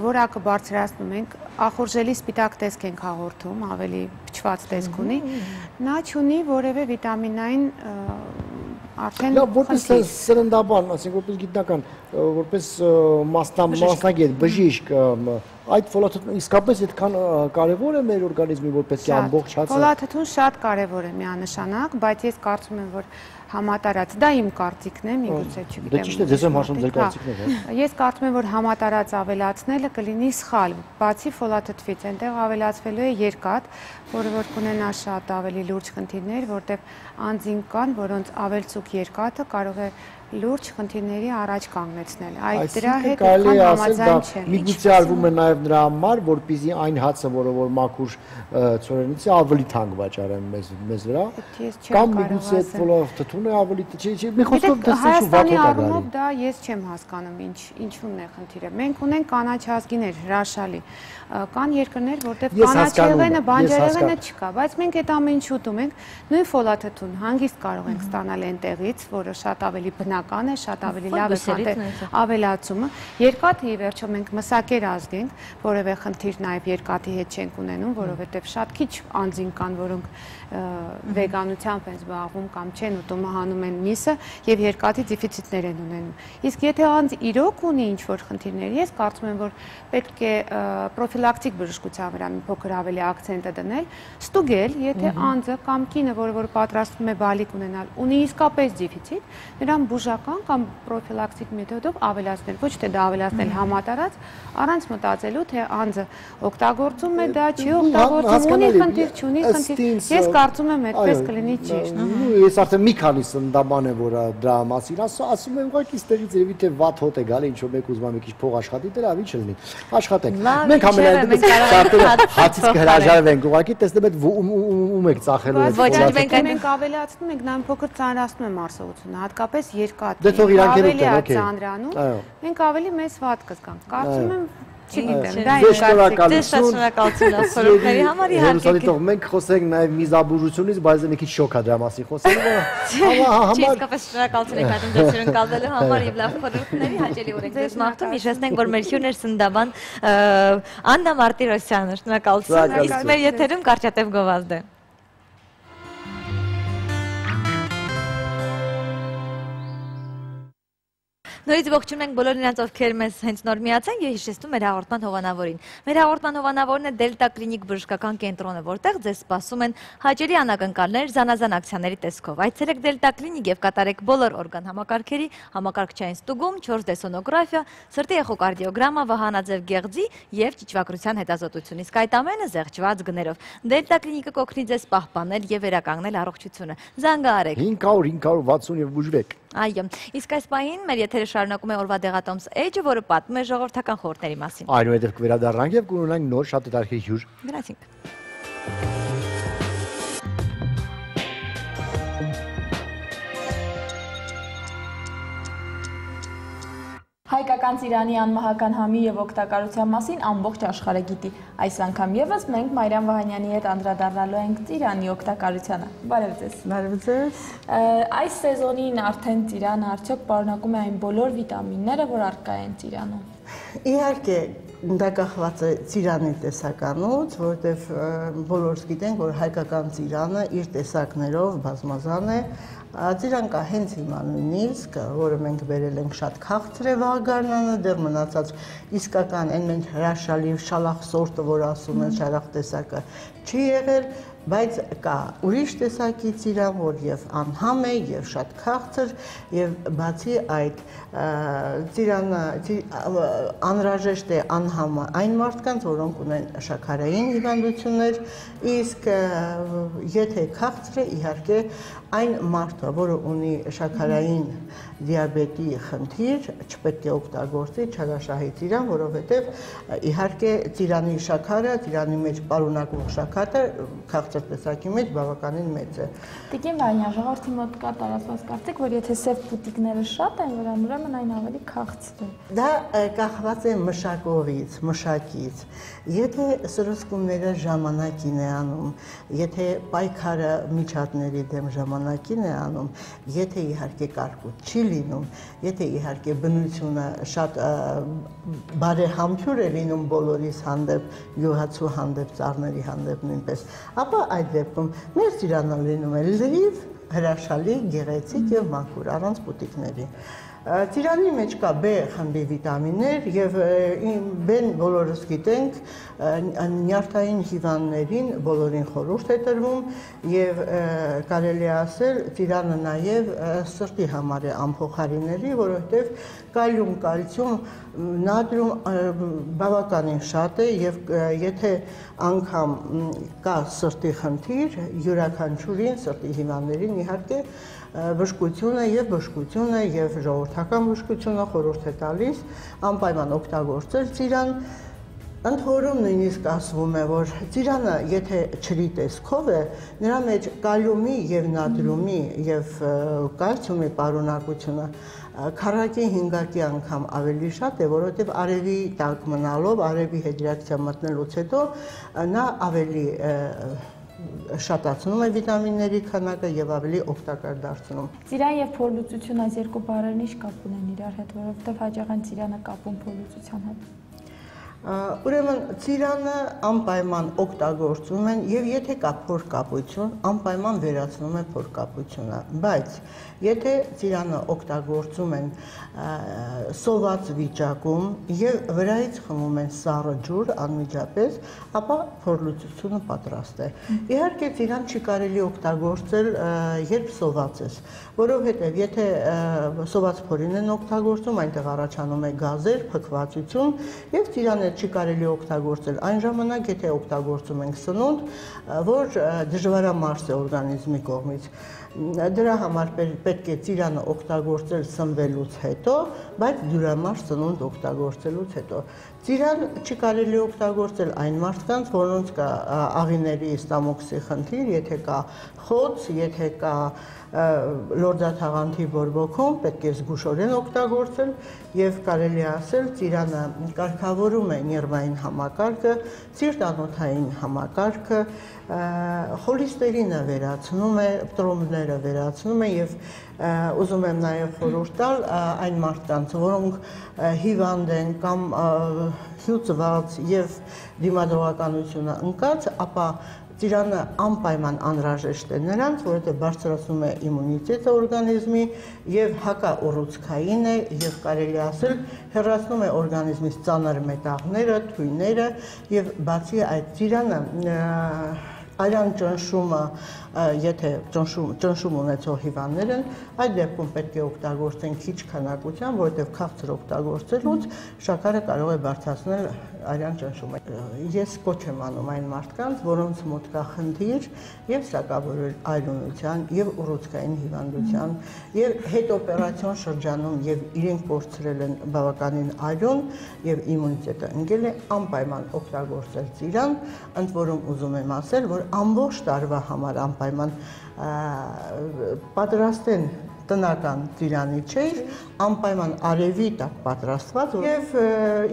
որակը բարձրացնում ենք, ախորժելի սպիտակ տեսք ենք հաղորդում, ավելի փչված տեսք ունի, նա չունի որևէ վիտամինային արդեն որպես սննդաբան, ասենք որպես գիտնական, որպես մասնագետ, բժիշկ, այդ ֆոլաթթուն իսկապես այդքան կարևոր է մեր օրգանիզմի, որ պետք է ամբողջ հացը։ Ֆոլաթթուն շատ կարևոր է միանշանակ, բայց ես կարծում եմ, որ համատարած, դա իմ կարծիքն է, միգուցե չգիտեմ։ Դա ճիշտ է, ձեզ եմ հաշվում ձեր կարծիքները։ Ես կարծում եմ, որ համատարած ավելացնելը կլինի սխալ, բացի ֆոլաթթվից, այնտեղ ավելացվելու է երկաթ, որը որ կունենա շատ ավելի լուրջ խնդիրներ, որտեղ անձին կան, որոնց ավելցուկ երկաթը կարող է լուրջ խնդիրների առաջ կանգնեցնել։ Այդ դրա հետ կարելի է ասել, դա միգուցե արվում է նաև նրա համար, որպեսզի այն հացը, որը որ մաքուր ցորենից է, ավելի թանկ վաճառեն մեզ վրա։ Կամ միգուցե ֆոլաթթունը ավելի մի խոսքով դասեցու վատ է գալի։ Դա ես չեմ հասկանում, ինչու՞մն է խնդիրը։ Մենք ունենք կանաչ ազգիներ, հրաշալի։ Կան երկրներ, որտեղ կանաչ եղենը, բանջարեղենը չկա, բայց մենք այդ ամեն ինչ ուտում ենք, նույն ֆոլաթթուն հանգիստ կարող ենք ստանալ այնտեղից, որը շատ ավելի բնական է, շատ ավելի լավ է, քան թե ավելացումը։ Երկաթը ի վերջո մենք մսակեր ազգ ենք, որևէ խնդիր նաև երկաթի հետ չենք ունենում, որովհետև շատ քիչ անձին կան, որոնք վեգանությամբ են զբաղվում կամ չեն ուտում, հանում են միսը եւ երկաթի դեֆիցիտներ են ունենում։ Իսկ եթե անձ իրոք ունի ինչ-որ խնդիրներ, ես կարծում եմ, որ պետք է պրոֆիլակտիկ բժշկության վրա մի փոքր ավելի ակցենտը դնել, ստուգել, եթե անձը կամ կինը, որ պատրաստվում է բալիկ ունենալ, ունի իսկապես դեֆիցիտ, նրան բուժական կամ պրոֆիլակտիկ մեթոդով ավելացնել, ոչ թե դա ավելացնել համատարած, առանց մտածելու, ասելու, թե անձը օգտագործում է դա, չի օգտագործում, ունի խնդիր, չունի խնդիր։ Ես կարծում եմ այդպես կլինի ճիշտ։ Ես արդեն մի քանի սնդաբան եմ, որ դրա մասին ասում եմ, ուղղակի ստեղից երևի թե վատ հոտ է գալի, ինչ որ մեկ ուզում է մի քիչ փող աշխատի, դրա ինչ չլինի։ Աշխատենք։ Մենք ամենայն դեպքում հացից կհրաժարվենք, ուղղակի տեսնեմ այդ ում եք ծախելու այդ փողը։ Մենք ավելացնում ենք, նաև փոքր ծանրացնում եմ արսողությունը, հատկապես երկաթ։ Դե թող իրանքերով տեն, օքեյ։ Ծանրանում, մենք ավելի մեծ վատ կզգանք։ Կարծում եմ չգիտեմ, դա իմ կարծիքն է։ Շնորհակալություն ասորոքների համար իհարկե։ Թող մենք խոսենք նաև միզաբուրությունից, բայց մի քիչ շոկ է դրա մասին խոսելու։ Չի, իսկապես շնորհակալություն եք այդմ դեպքում ընկալվելու համար եւ լավ խորհուրդների հաճելի օրենք ձեզ մաղթում։ Հիշեցնենք, որ մեր հյուրն էր սնդաբան Աննա Մարտիրոսյանը։ Շնորհակալություն։ Իսկ մեր եթերում Կարճատև Գովազդ է։ Նորից ողջունում ենք բոլոր նրանց, ովքեր մեզ հենց նոր միացան եւ հիշեցնում մեր հաղորդման հովանավորին։ Մեր հաղորդման հովանավորն է Դելտա Կլինիկ բժշկական կենտրոնը, որտեղ ձեզ սպասում են հաճելի անակնկալներ զանազան ակցիաների տեսքով։ Այցելեք Դելտա Կլինիկ եւ կատարեք բոլոր օրգան համակարգերի, համակարգչային ստուգում, 4D սոնոգրաֆիա, սրտի էխոկարդիոգրամա, վահանաձև գեղձի եւ ճիճվագրության հետազոտություն։ Իսկ այդ ամենը զեղչված գներով։ Դելտա Կլինիկը կօգնի ձեզ պահպանել եւ վերականգնել առողջությունը։ Զանգահարեք 500-560 եւ բուժվեք։ Այո, իսկ այս պահին մեր եթերը շարունակում է օրվա դեղատոմս Էջը, որը պատմում է ժողովրդական խորհուրդների մասին։ Այնուհետև կվերադառնանք եւ կունենանք նոր շատ հետաքրքիր հյուր։ Գնացինք։ Հայկական ծիրանի անմահական համի եւ օգտակարության մասին ամբողջ աշխարհը գիտի։ Այս անգամ եւս մենք Մարիամ Վահանյանի հետ անդրադառնալու ենք ծիրանի օգտակարությանը։ Բարև ձեզ։ Բարև ձեզ։ Այս սեզոնին արդեն ծիրանը արդյոք պարունակում է այն բոլոր վիտամինները, որ առկա են ծիրանում։ Իհարկե, դա կախված է ծիրանի տեսականուց, որովհետև բոլորս գիտենք, որ հայկական ծիրանը իր տեսակներով բազմազան է։ Ծիրան կա հենց հիմա նույնիսկ, որը մենք բերել ենք շատ քաղցր է վաղգարնանը, դեռ մնացած իսկական այն մենք հրաշալի շալախ սորտը, որ ասում են շալախ տեսակը չի եղել, բայց կա ուրիշ տեսակի ծիրան, որ եւ անհամ է, եւ շատ քաղցր, եւ բացի այդ ծիրանը անհրաժեշտ է անհամը այն մարդկանց, որոնք ունեն շաքարային հիվանդություններ, իսկ եթե քաղցր է, իհարկե այն մարդը, որը ունի շաքարային դիաբետի խնդիր, չպետք է օգտագործի չարաշահի ծիրան, որովհետև իհարկե ծիրանի շաքարը, ծիրանի մեջ պարունակվող շաքարը քաղցր տեսակի մեջ բավականին մեծ է։ Տիկին Վահանյան, ժողովրդի մոտ կա տարածված կարծիք, որ եթե սև պուտիկները շատ են, ուրեմն այն ավելի քաղցր է։ Դա կախված է մշակովից, մշակից։ Եթե սրսկումները ժամանակին է անում, եթե պայքարը միջատների դեմ ժամանակին է անում, եթե իհարկե կարկուտ չի լինում, եթե իհարկե բնությունը շատ բարեհամբույր է լինում բոլորիս հանդեպ, յուղացու հանդեպ, ծառների հանդեպ նույնպես, ապա այդ դեպքում մեր ծիրանը լինում է լրիվ, հրաշալի, գեղեցիկ եւ մաքուր, առանց պուտիկների։ Ծիրանի մեջ կա B խմբի վիտամիններ եւ B-ն բոլորս գիտենք, նյարդային հիվանդներին բոլորին խորհուրդ է տրվում եւ կարելի է ասել ծիրանը նաեւ սրտի համար է անփոխարինելի, որովհետեւ կալիում, կալցիում, նատրիում բավականին շատ է եւ եթե անգամ կա սրտի խնդիր, յուրաքանչյուրին սրտի հիվանդներին իհարկե բժշկությունը եւ ժողովրդական բժշկությունը խորհուրդ է տալիս անպայման օգտագործել ծիրան։ Ընդ որում նույնիսկ ասվում է, որ ծիրանը եթե ջրի տեսքով է, նրա մեջ կալիումի եւ նատրիումի եւ կալցիումի պարունակությունը քառակի 5-ակի անգամ ավելի շատ է, որովհետեւ արևի տակ մնալով, արևի հետ ռեակցիա մտնելուց հետո նա ավելի շատացնում է վիտամինների քանակը եւ ավելի օգտակար դարձնում։ Ծիրան եւ փորլուծություն այս երկու բառերն ինչ կապ ունեն իրար հետ, որովհետեւ հաճախ են ծիրանը կապում փորլուծության հետ։ Ուրեմն ծիրանը անպայման օգտագործում են եւ եթե կա փորկապություն, անպայման վերացնում է փորկապությունը, բայց եթե ծիրանը օգտագործում են սոված վիճակում եւ վրայից խմում են սառը ջուր անմիջապես, ապա փորլուծությունը պատրաստ է։ Իհարկե ծիրան չի կարելի օգտագործել երբ սոված ես, որովհետեւ եթե սոված փորին են օգտագործում, այնտեղ առաջանում է գազեր, փքվածություն եւ ծիրան ծիրանը չի կարելի օգտագործել այն ժամանակ, եթե օգտագործում ենք սնունդ, որ դժվարամարս է օրգանիզմի կողմից։ Դրա համար պետք է ծիրանը օգտագործել սնվելուց հետո, բայց դյուրամարս սնունդ օգտագործելուց հետո։ Ծիրան չի կարելի օգտագործել այն մարդկանց, որոնց կա աղիների ստամոքսի խնդիր, եթե կա խոց, եթե կա լորձաթաղանթի բորբոքում, պետք է զգուշորեն օգտագործել եւ կարելի ասել ծիրանը կարգավորում է ներվային համակարգը, սիրտանոթային համակարգը, խոլեստերինը վերացնում է, տրոմբները վերացնում է եւ ուզում եմ նաեւ խորհուրդ տալ այն մարդկանց, որոնք հիվանդ են կամ հյուծված եւ դիմադրողականությունը ընկած, ապա ծիրանը անպայման անհրաժեշտ է նրանց, որովհետև բարձրացնում է իմունիտետը օրգանիզմի եւ հակաուռուցքային է եւ կարելի ասել հեռացնում է օրգանիզմից ծանր մետաղները, թույները եւ բացի այդ ծիրանը արյան ճնշումը, եթե ճնշում ունեցող հիվանդներ են, այդ դեպքում պետք է օգտագործեն քիչ քանակությամբ, որովհետև քաղցր օգտագործելուց շաքարը կարող է բարձրացնել արյան ճնշումը։ Ես կոչ եմ անում այն մարդկանց, որոնց մոտ կա խնդիր եւ սակավորել այրունության եւ ուռուցքային հիվանդության եւ հետօպերացիոն շրջանում եւ իրենք կորցրել են բավականին այրուն եւ իմունիտետը ընկել է, անպայման օգտագործել ծիրան, ընդ որում ուզում եմ ասել, որ ամբողջ տարվա համար անպայման պատրաստեն տնական ծիրանի չեր, անպայման արևի տակ պատրաստված եւ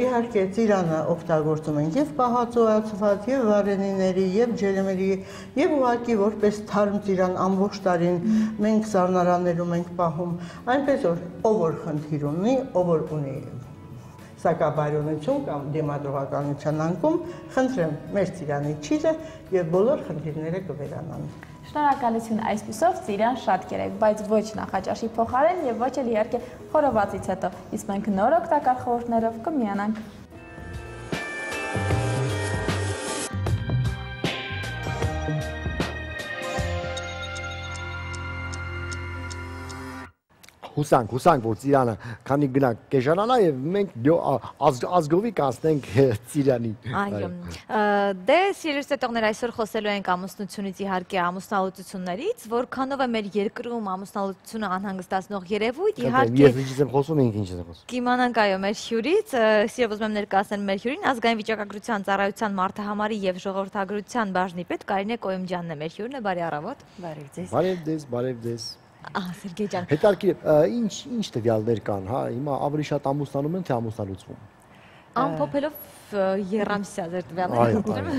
իհարկե ծիրանը օգտագործում են եւ պահածոացված, եւ վարենիների, եւ ջերմերի, եւ ուղղակի որպես թարմ ծիրան ամբողջ տարին մենք սառնարաններում ենք պահում, այնպես որ ով որ խնդիր ունի, ով որ ունի սակավարյունություն կամ դիմադրողականության անկում, խնդրեմ մեր ծիրանի չիզը եւ բոլոր խնդիրները կվերանան։ Շնորհակալություն այսպիսով ծիրան շատ կերեք, բայց ոչ նախաճաշի փոխարեն եւ ոչ էլ իհարկե խորովածից հետո, իսկ մենք նոր օգտակար խորհուրդներով կմիանանք։ Հուսանք, որ ծիրանը քանի գնա կեժանանա եւ մենք ազգովի կանցնենք ծիրանի։ Այո։ Դե սիրելի ստեղներ, այսօր խոսելու ենք ամուսնությունից, իհարկե ամուսնալուծություններից, որքանով է մեր երկրում ամուսնալուծությունը անհանգստացնող երևույթ, իհարկե։ Ես ինչ եմ խոսում, ինքն ինչ եմ խոսում։ Կիմանանք այո մեր հյուրից, սիրով ուզում եմ ներկայացնել մեր հյուրին, ազգային վիճակագրության ծառայության մարդահամարի եւ ժողովրդագրության բաժնի պետ Կարինե Կոյումջյանն է մեր հյուրն, բարի առավոտ։ Բարև ձեզ։ Սերգեյ ջան։ Հետարքիր, ինչ տվյալներ կան, հա, հիմա ավելի շատ ամուսնանում են, թե ամուսնալուծվում։ Ամփոփելով երամսյա ձեր տվյալները։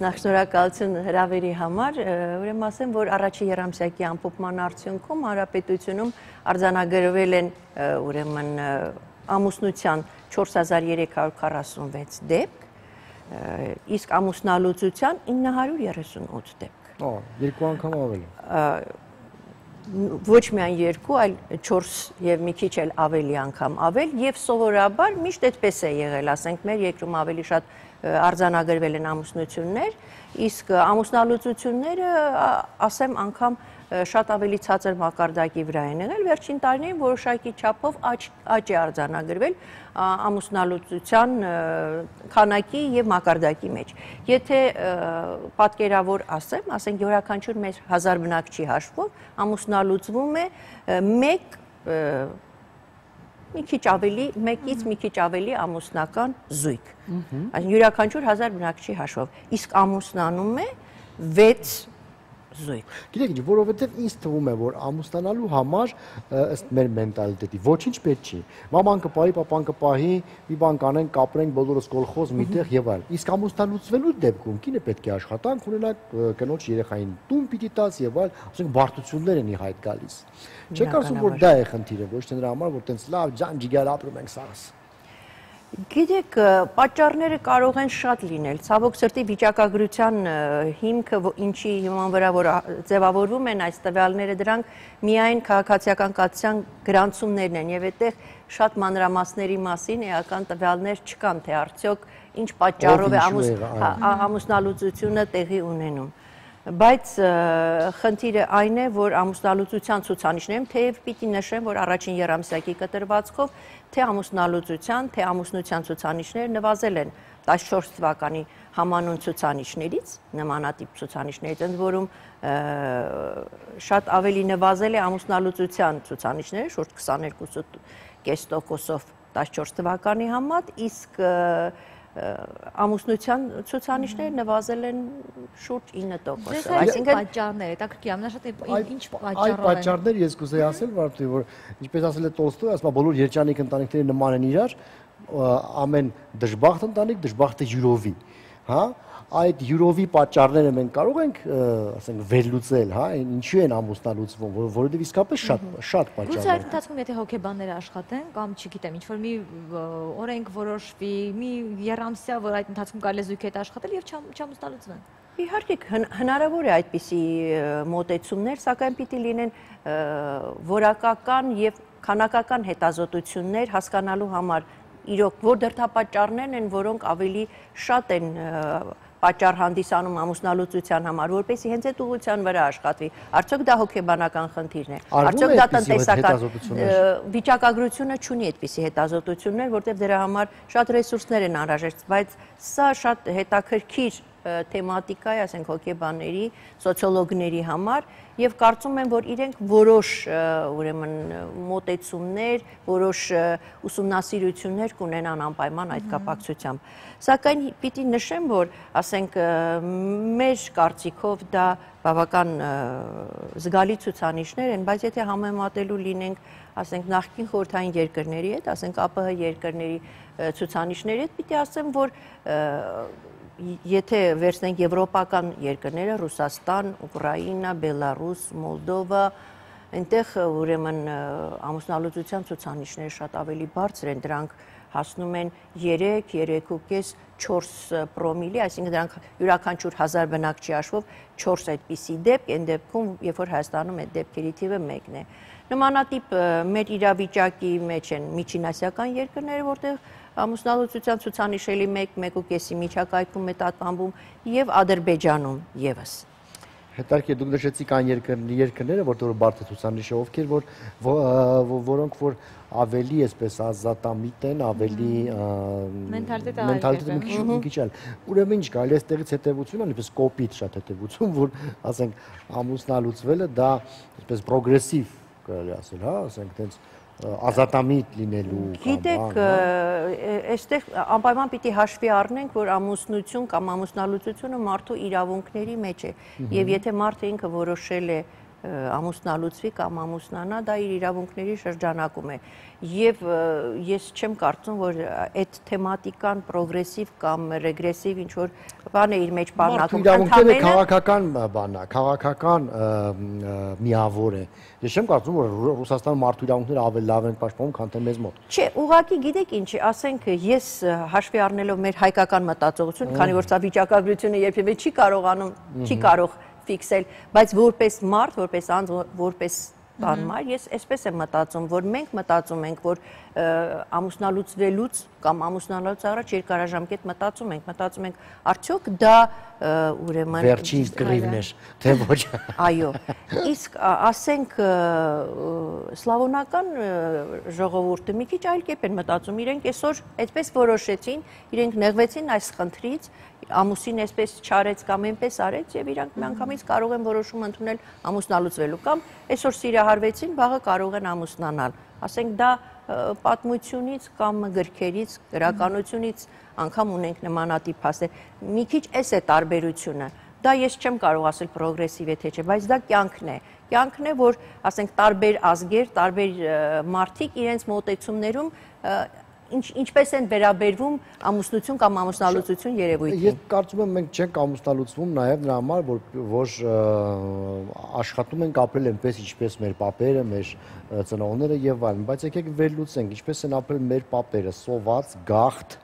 Նախ շնորհակալություն հրավերի համար, ուրեմն ասեմ, որ առաջի երամսյակի ամփոփման արդյունքում հանրապետությունում արձանագրվել են ուրեմն ամուսնության 4346 դեպք, իսկ ամուսնալուծության 938 դեպք։ Երկու անգամ ավելի։ Ոչ միայն երկու, այլ 4 եւ մի քիչ էլ ավելի անգամ ավել եւ սովորաբար միշտ այդպես է եղել, ասենք մեր երկրում ավելի շատ արձանագրվել են ամուսնություններ, իսկ ամուսնալուծությունները ասեմ անգամ շատ ավելի ցածր մակարդակի վրա են եղել, վերջին տարիներին որոշակի չափով աճ է արձանագրվել ամուսնալուծության քանակի եւ մակարդակի մեջ։ Եթե պատկերավոր ասենք յուրաքանչյուր մեր 1000 բնակչի հաշվով ամուսնալուծվում է մեկից մի քիչ ավելի ամուսնական զույգ։ Այսինքն յուրաքանչյուր 1000 բնակչի հաշվով, իսկ ամուսնանում է 6 զույգ։ Գիտեք, որովհետև ինձ թվում է, որ ամուսնանալու համար ըստ մեր մենտալիտետի ոչինչ պետք չի։ Մաման կպահի, պապան կպահի, մի բան կանենք, կապրենք բոլորս կոլխոզ միտեղ եւ այլ։ Իսկ ամուսնալուծվելու դեպքում կինը պետք է աշխատանք ունենա, կնոջ երեխային տուն պիտի տաս եւ այլ, ասենք բարդություններ են ի հայտ գալիս։ Չեք ասում, որ դա է խնդիրը, ոչ թե նրա համար, որ տենց լավ ջանջիգար ապրում ենք սաղս։ Գիտեք, պատճառները կարող են շատ լինել, ցավոք սրտի վիճակագրության հիմքը, ինչի հիման վրա որ ձևավորվում են այս տվյալները, դրանք միայն քաղաքացիական կացության գրանցումներն են եւ այդտեղ շատ մանրամասների մասին էական տվյալներ չկան, թե արդյոք ինչ պատճառով է ամուսնալուծությունը տեղի ունենում։ Բայց խնդիրը այն է, որ ամուսնալուծության ցուցանիշներում թեև պիտի նշեմ, որ առաջին եռամսյակի կտրվածքով թե ամուսնալուծության, թե ամուսնության ցուցանիշները նվազել են 14 թվականի համանուն ցուցանիշներից, նմանատիպ ցուցանիշներից, ընդ որում շատ ավելի նվազել է ամուսնալուծության ցուցանիշները, շուրջ 22.5%-ով 14 թվականի համեմատ, իսկ ամուսնության ցուցանիշները նվազել են շուրջ 9%-ով։ Այսինքն պատճառներ, հետաքրքիր ամենաշատը ինչ պատճառով են։ Այդ պատճառներ ես կուզեի ասել, որ ինչպես ասել է Տոլստոյը, ասում է բոլոր երջանիկ ընտանիքները նման են իրար, ամեն դժբախտ ընտանիք դժբախտ է յուրովի, հա? Այդ յուրովի պատճառները մենք կարող ենք, ասենք, վերլուծել, հա, ինչու են ամուսնալուծվում, որովհետև իսկապես շատ պատճառներ։ Գուցե այդ ընթացքում եթե հոգեբանները աշխատեն կամ չգիտեմ, ինչ որ մի օրենք որոշվի, մի եռամսյա, որ այդ ընթացքում կարելի է զույգ հետ աշխատել եւ չամուսնալուծվեն։ Իհարկե հնարավոր է այդպիսի մոտեցումներ, սակայն պիտի լինեն որակական եւ քանակական հետազոտություններ հասկանալու համար իրոք որ դրդապատճառներն են, որոնք ավելի շատ են պատճառ հանդիսանում ամուսնալուծության համար, որպեսզի հենց այդ ուղղության վրա աշխատվի։ Արդյոք դա հոգեբանական խնդիրն է։ Արդյոք դա տնտեսական վիճակագրությունը չունի այդպիսի հետազոտություններ, որտեղ դրա համար շատ ռեսուրսներ են անհրաժեշտ, բայց սա շատ հետաքրքիր թեմատիկա է, ասենք հոգեբանների, սոցիոլոգների համար եւ կարծում եմ, որ իրենք որոշ ուրեմն մոտեցումներ, որոշ ուսումնասիրություններ կունենան անպայման այդ կապակցությամբ։ Սակայն պիտի նշեմ, որ ասենք մեր կարծիքով դա բավական զգալի ցուցանիշներ են, բայց եթե համեմատելու լինենք, ասենք նախկին խորհրդային երկրների հետ, ասենք ԱՊՀ երկրների ցուցանիշների հետ, պիտի ասեմ, որ եթե վերցնենք եվրոպական երկրները, Ռուսաստան, Ուկրաինա, Բելարուս, Մոլդովա, այնտեղ ուրեմն ամուսնալուծության ցուցանիշները շատ ավելի բարձր են, դրանք հասնում են 3, 3.5, 4 պրոմիլի, այսինքն դրանք յուրաքանչյուր 1000 բնակչի հաշվով 4 այդպիսի դեպք, այն դեպքում, երբ որ Հայաստանում այդ դեպքերի թիվը 1-ն է։ Նմանատիպ մեր իրավիճակի մեջ են միջինասիական երկրները, որտեղ ամուսնալուծության ցուցանիշելի 1-1.5-ի միջակայքում է տատանվում եւ Ադրբեջանում եւս։ Հետարքի դուք նշեցիք այն երկրները, որտեղ բարձր ցուցանիշը, ովքեր որոնք որ ավելի այսպես ազատամիտ են, ավելի մենթալիտետը մի քիչ այլ։ Ուրեմն ինչ կարելի է այստեղից հետևություն ունի, այսպես կոպիտ շատ հետևություն, որ ասենք ամուսնալուծվելը դա այսպես պրոգրեսիվ կարելի ասել, հա, ասենք տենց ազատամիտ լինելու կամ գիտեք, այստեղ անպայման պիտի հաշվի առնենք, որ ամուսնություն կամ ամուսնալուծությունը մարդու իրավունքների մեջ է, եւ եթե մարդը ինքը որոշել է ամուսնալուծվի կամ ամուսնանա, դա իր իրավունքների շրջանակում է։ Եվ ես չեմ կարծում, որ այդ թեմատիկան պրոգրեսիվ կամ ռեգրեսիվ ինչ որ բան է իր մեջ բառնակում։ Իրավունքները քաղաքական բան է, քաղաքական միավոր է։ Ես չեմ կարծում, որ Ռուսաստանում մարդու իրավունքները ավելի լավ են պաշտպանում, քան թե մեզ մոտ։ Չէ, ուղղակի գիտեք ինչ, ասենք ես հաշվի առնելով մեր հայկական մտածողությունը, քանի որ սա վիճակագրությունը երբևէ չի կարող ֆիքսել, բայց որպես մարդ, որպես անձ, որպես բանմար, ես այսպես եմ մտածում, որ մենք մտածում ենք, որ ամուսնալուծվելուց կամ ամուսնանալուց առաջ երկարաժամկետ մտածում ենք, արդյոք դա ուրեմն վերջին կռիվն էր, թե ոչ։ Այո, իսկ ասենք սլավոնական ժողովուրդը մի քիչ այլ կերպ են մտածում, իրենք այսօր այդպես որոշեցին, իրենք նեղվեցին այս խնդրից, ամուսին այսպես չարեց կամ այնպես արեց եւ իրանք միանգամից կարող են որոշում ընդունել ամուսնալուծվելու կամ այսօր սիրահարվեցին, վաղը կարող են ամուսնանալ։ Ասենք դա պատմությունից կամ գրքերից, գրականությունից անգամ ունենք նմանատիպ հասել։ Մի քիչ էս է տարբերությունը։ Դա ես չեմ կարող ասել պրոգրեսիվ է թե չէ, բայց դա կյանքն է։ Կյանքն է, որ ասենք տարբեր ազգեր, տարբեր մարդիկ իրենց մոտեցումներում ինչպես են վերաբերվում ամուսնություն կամ ամուսնալուծություն երևույթին։ Ես կարծում եմ մենք չենք ամուսնալուծվում նաև նրա համար, որ աշխատում ենք ապրել այնպես, ինչպես մեր պապերը, մեր ծնողները եւ այլն, բայց եկեք վերլուծենք, ինչպես են ապրել մեր պապերը՝ սոված, գաղթ,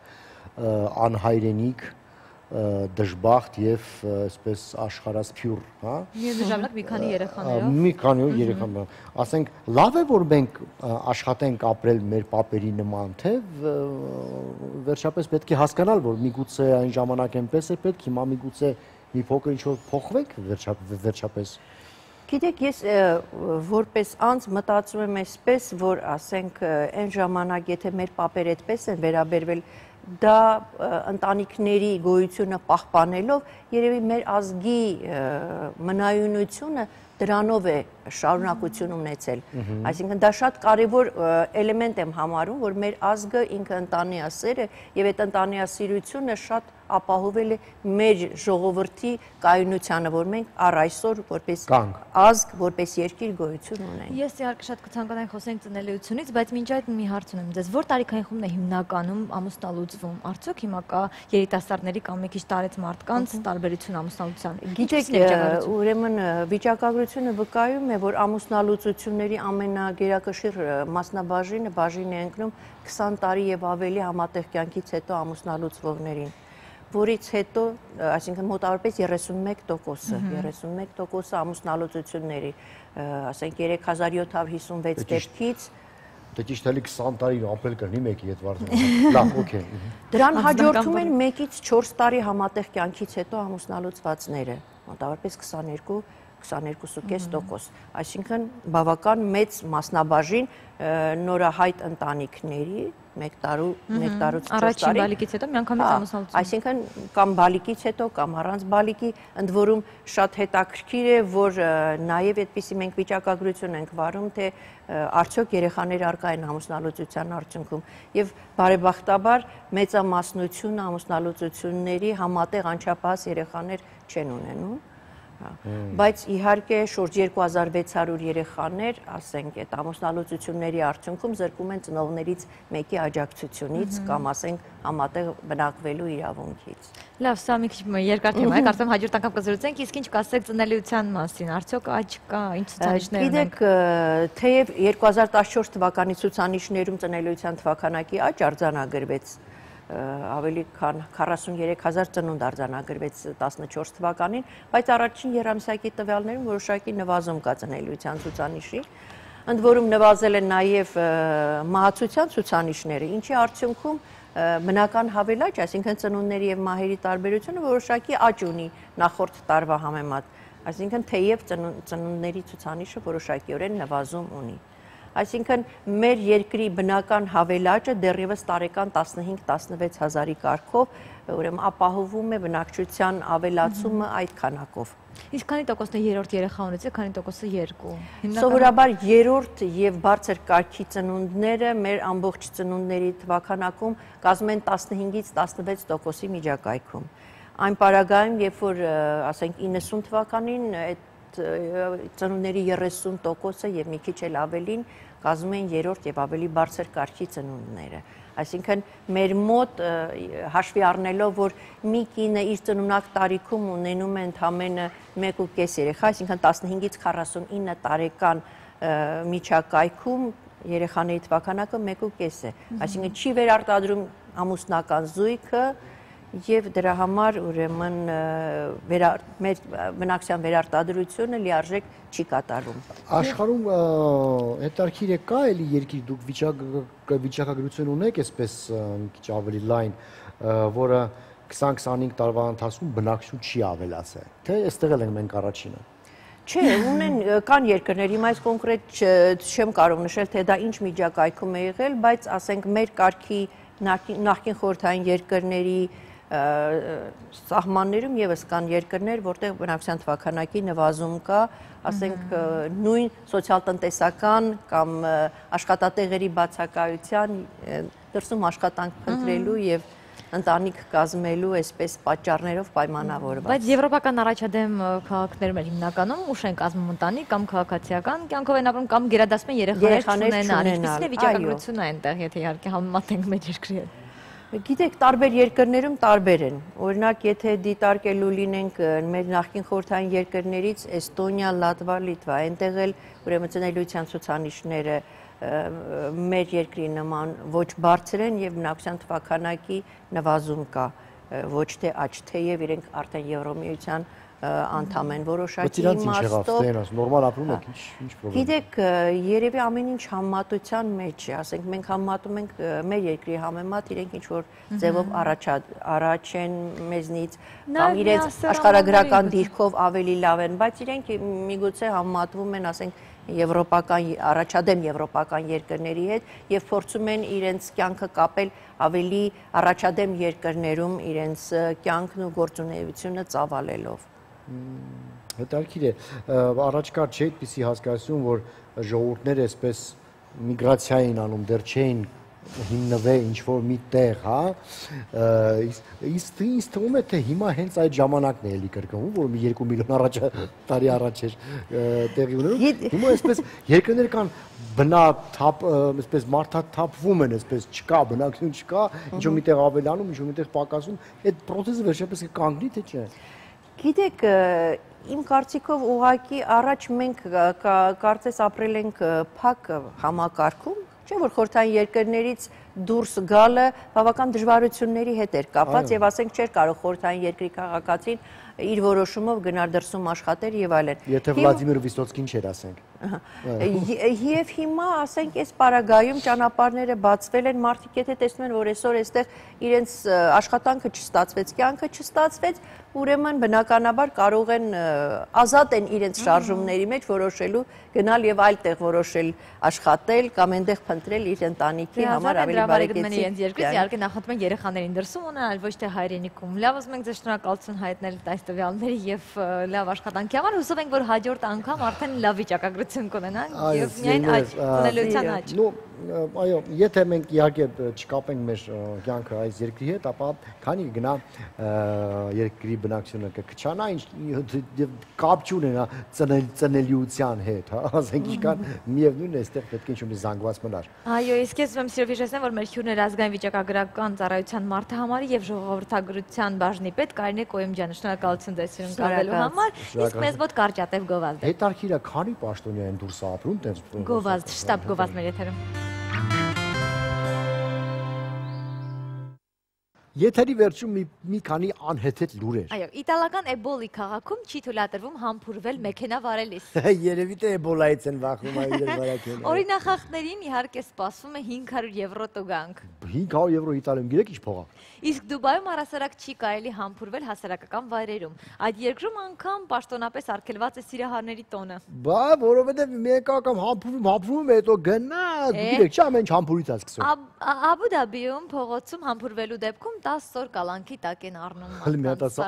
անհայրենիք, դժբախտ եւ այսպես աշխարհասփյուռ, հա։ Միաժամանակ մի քանի երեխաներով։ Մի քանի երեխաներով։ Ասենք, լավ է որ մենք աշխատենք ապրել մեր պապերի նման, թե վերջապես պետք է հասկանալ, որ միգուցե այն ժամանակ այնպես է պետք, հիմա միգուցե մի փոքր ինչ-որ փոխվենք վերջապես։ Գիտեք, ես որպես անձ մտածում եմ այսպես, որ ասենք այն ժամանակ, եթե մեր պապերը այդպես են վերաբերվել, դա ընտանիքների գոյությունը պահպանելով, երևի մեր ազգի մնայունությունը դրանով է շարունակություն ունեցել։ Այսինքն դա շատ կարևոր էլեմենտ եմ համարում, որ մեր ազգը ինքը ընտանիասեր է եւ այդ ընտանիասիրությունը շատ ապահովել է մեր ժողովրդի կայունությանը, որ մենք առ այսօր որպես ազգ, որպես երկիր գոյություն ունենք։ Ես իհարկե շատ կցանկանայի խոսենք ծնելիությունից, բայց մինչ այդ մի հարց ունեմ ձեզ, որ տարիքային խումբն է հիմնականում ամուսնալուծվում։ Արդյոք հիմա կա երիտասարդների կամ մի քիչ տարեց մարդկանց տարբերություն ամուսնալուծության։ Գիտեք, ուրեմն վիճակագրությունը վկայում է, որ ամուսնալուծությունների ամենագերակշիռ մասնաբաժինը բաժին է ընկնում 20 տարի եւ ավելի համատեղ կյանքից հետո ամուսնալուծվողներին, որից հետո, այսինքն մոտավորապես 31% ամուսնալուծությունների, ասենք 3756 դեպքից Դե ճիշտ էլի 20 տարի ապրել կրնի մեկի հետ վարձը։ Լավ, օքեյ։ Դրան հաջորդում են 1-ից 4 տարի համատեղ կյանքից հետո ամուսնալուծվածները, մոտավորապես 22.5%, այսինքն բավական մեծ մասնաբաժին նորահայտ ընտանիքների 1 տարուց 4 տարի։ Առաջին բալիկից հետո միանգամից ամուսնալուծում։ Այսինքն կամ բալիկից հետո կամ առանց բալիկի, ընդ որում շատ հետաքրքիր է, որ նաև այդպիսի մենք վիճակագրություն ենք վարում, թե արդյոք երեխաներ առկա են ամուսնալուծության արդյունքում եւ բարեբախտաբար մեծամասնությունը ամուսնալուծությունների համատեղ անչափահաս երեխաներ չեն ունենում։ Բայց իհարկե շուրջ 2600 երեխաներ, ասենք, այդ ամուսնալուծությունների արդյունքում զրկում են ծնողներից մեկի աջակցությունից կամ ասենք համատեղ բնակվելու իրավունքից։ Լավ, սա մի քիչ երկար թեմա է, կարծեմ հաջորդ անգամ կզրուցենք, իսկ ինչ կասեք ծնելիության մասին, արդյոք աճ կա, ինչ ցուցանիշներ ունենք։ Գիտեք, թեև 2014 թվականի ցուցանիշներում ծնելիության թվականակի աճ արձանագրվեց, ավելի քան 43,000 ծնունդ արձանագրվեց 14 թվականին, բայց առաջին երամսյակի տվյալներում որոշակի նվազում կա ծնելիության ցուցանիշի, ընդ որում նվազել են նաև մահացության ցուցանիշները, ինչի արդյունքում բնական հավելաճ, այսինքն ծնունդների եւ մահերի տարբերությունը որոշակի աճ ունի նախորդ տարվա համեմատ, այսինքն թեև ծնունդների ցուցանիշը որոշակիորեն նվազում ունի։ Այսինքն մեր երկրի բնական հավելաճը դեռևս տարեկան 15-16 հազարի կարգով, ուրեմն ապահովում է բնակչության ավելացումը այդ քանակով։ Իսկ քանի տոկոսն է երրորդ երեխա ունեցել, քանի տոկոսը երկու։ Սովորաբար երրորդ եւ բարձր կարգի ծնունդները մեր ամբողջ ծնունդների թվականակում կազմում են 15-ից 16% միջակայքում։ Այն պարագայում, երբ որ ասենք 90 թվականին այդ ծնունդների 30%-ը եւ մի քիչ էլ ավելին կազմում են երրորդ եւ ավելի բարձր կարգի ծնունդները։ Այսինքն մեր մոտ հաշվի առնելով, որ մի կինը իր ծնունակ տարիքում ունենում է ընդամենը 1.5 երեխա, այսինքն 15-ից 49 տարեկան միջակայքում երեխաների թվականակը 1.5 է։ Այսինքն չի վերարտադրում ամուսնական զույգը եւ դրա համար ուրեմն մեր բնակչության վերարտադրությունը լիարժեք չի կատարում։ Աշխարհում հետարքիր է կա էլի երկիր դուք վիճակագրություն ունեք այսպես մի քիչ ավելի լայն, որը 20-25 տարվա ընթացքում բնակչություն չի ավելացել, թե այստեղ էլ ենք մենք առաջինը։ Չէ, ունեն կան երկրներ, հիմա այս կոնկրետ չեմ կարող նշել, թե դա ինչ միջակայքում է եղել, բայց ասենք մեր կարգի նախկին խորհրդային երկրների սահմաններում եւս կան երկրներ, որտեղ բնակչության թվականակի նվազում կա, ասենք նույն սոցիալ-տնտեսական կամ աշխատատեղերի բացակայության դրսում աշխատանք փնտրելու եւ ընտանիք կազմելու այսպես պատճառներով պայմանավորված։ Բայց եվրոպական առաջադեմ քաղաքներում էլ հիմնականում ուշ են կազմում ընտանիք կամ քաղաքացիական կյանքով են ապրում կամ գերադասում են երեխաներ չունենալ։ Ինչպիսին է վիճակագրությունը այնտեղ, եթե իհարկե համեմատենք մեր երկրի հետ։ Գիտեք, տարբեր երկրներում տարբեր են։ Օրինակ, եթե դիտարկելու լինենք մեր նախկին խորհրդային երկրներից Էստոնիա, Լատվա, Լիտվա, այնտեղ էլ ուրեմն ծնելիության ցուցանիշները մեր երկրի նման ոչ բարձր են եւ բնակչության թվականակի նվազում կա։ ոչ թե աճ, թեև իրենք արդեն Եվրոմիության անդամ են որոշակի իմաստով։ Նորմալ ապրում եք, ինչ պրոբլեմ։ Գիտեք, երևի ամեն ինչ համեմատության մեջ է, ասենք մենք համեմատում ենք մեր երկրի համեմատ, իրենք ինչ որ ձևով առաջ են մեզնից, կամ իրենց աշխարհագրական դիրքով ավելի լավ են, բայց իրենք միգուցե համեմատվում են, ասենք, առաջադեմ եվրոպական երկրների հետ եւ փորձում են իրենց կյանքը կապել ավելի առաջադեմ երկրներում իրենց կյանքն ու գործունեությունը ծավալելով։ Հետաքրքիր է, առաջ կար չէ այդպիսի հասկացություն, որ ժողովուրդները այսպես միգրացիա էին անում, դեռ չէին հիմնվել ինչ-որ մի տեղ, հա, ինձ թվում է, թե հիմա հենց այդ ժամանակն է էլի կրկնվում, որ մի 2 միլիոն տարի առաջ էր տեղի ունենում, հիմա այսպես երկրներ կան բնաթափ, այսպես մարդաթափվում են, այսպես չկա, բնակություն չկա, ինչ-որ մի տեղ ավելանում, ինչ-որ մի տեղ պակասում, այդ պրոցեսը վերջապես կկանգնի, թե չէ։ Գիտեք, իմ կարծիքով ուղղակի առաջ մենք կարծես ապրել ենք փակ համակարգում, չէ՞ որ խորհրդային երկրներից դուրս գալը բավական դժվարությունների հետ էր կապված եւ ասենք չէր կարող խորհրդային երկրի քաղաքացին իր որոշումով գնալ դրսում աշխատել եւ այլն։ Եթե Վլադիմիր Վիսոցկին չէր, ասենք։ Եվ հիմա, ասենք, այս պարագայում ճանապարհները բացվել են, մարդիկ եթե տեսնում են, որ այսօր այստեղ իրենց աշխատանքը չստացվեց, կյանքը չստացվեց, ուրեմն բնականաբար կարող են ազատ են իրենց շարժումների մեջ որոշելու գնալ եւ այլ տեղ որոշել աշխատել կամ այնտեղ փնտրել իր ընտանիքի համար ավելի բարեկեցիկ։ Իրենց երկրից իհարկե նախընտրում են երեխաներին դրսում ունենալ, ոչ թե հայրենիքում։ Լավ, ուզում ենք ձեզ շնորհակալություն հայտնել այս տվյալների եւ լավ աշխատանքի համար։ Հուսով ենք, որ հաջորդ անգամ արդեն լավ վիճակագրություն կունենանք եւ միայն աճ, տնելության աճ։ Այո, եթե մենք իհարկե չկապենք մեր կյանքը այս երկրի հետ, ապա քանի գնա երկրի բնակչությունը կքչանա, կապ չունենա ծնելիության հետ, հա, ասենք ինչքան միևնույնն է, այստեղ պետք է ինչ-որ զանգված մնար։ Այո, իսկ ես ում սիրով հիշեցնեմ, որ մեր հյուրն էր ազգային վիճակագրական ծառայության մարդահամարի եւ ժողովրդագրության բաժնի պետ Կարինե Կոյումջյանը։ Շնորհակալություն ձեզ սիրուն կալելու համար։ Իսկ մեզ մոտ Կարճատև Գովազդ է։ Հետարքիր է, քանի պաշտոնյա են դուրս ապրում, տենց Գովազդ, շտաբ Գովազդ մեր եթերում։ Եթերի վերջում մի քանի անհեթեթ լուրեր։ Այո, իտալական Էբոլի քաղաքում չի թույլատրվում համբուրվել մեքենա վարելիս։ Երևի թե Էբոլայից են վախում այ իրեր վարակել։ Օրինախախտներին իհարկե սպասվում է 500 եվրո տուգանք։ 500 եվրո Իտալիայում գիտեք ինչ փող է։ Իսկ Դուբայում առասարակ չի կարելի համբուրվել հասարակական վայրերում։ Այդ երկրում անգամ պաշտոնապես արգելված է սիրահարների տոնը։ Բա, որովհետև մեկ անգամ համբուրվում է, հետո գնաց, գիտեք, չի ամեն ինչ համբուրից է սկսում։ Աբու Դաբիում փողոցում համբուրվելու դեպքում 10 օր կալանքի տակ են առնում մարդկանց։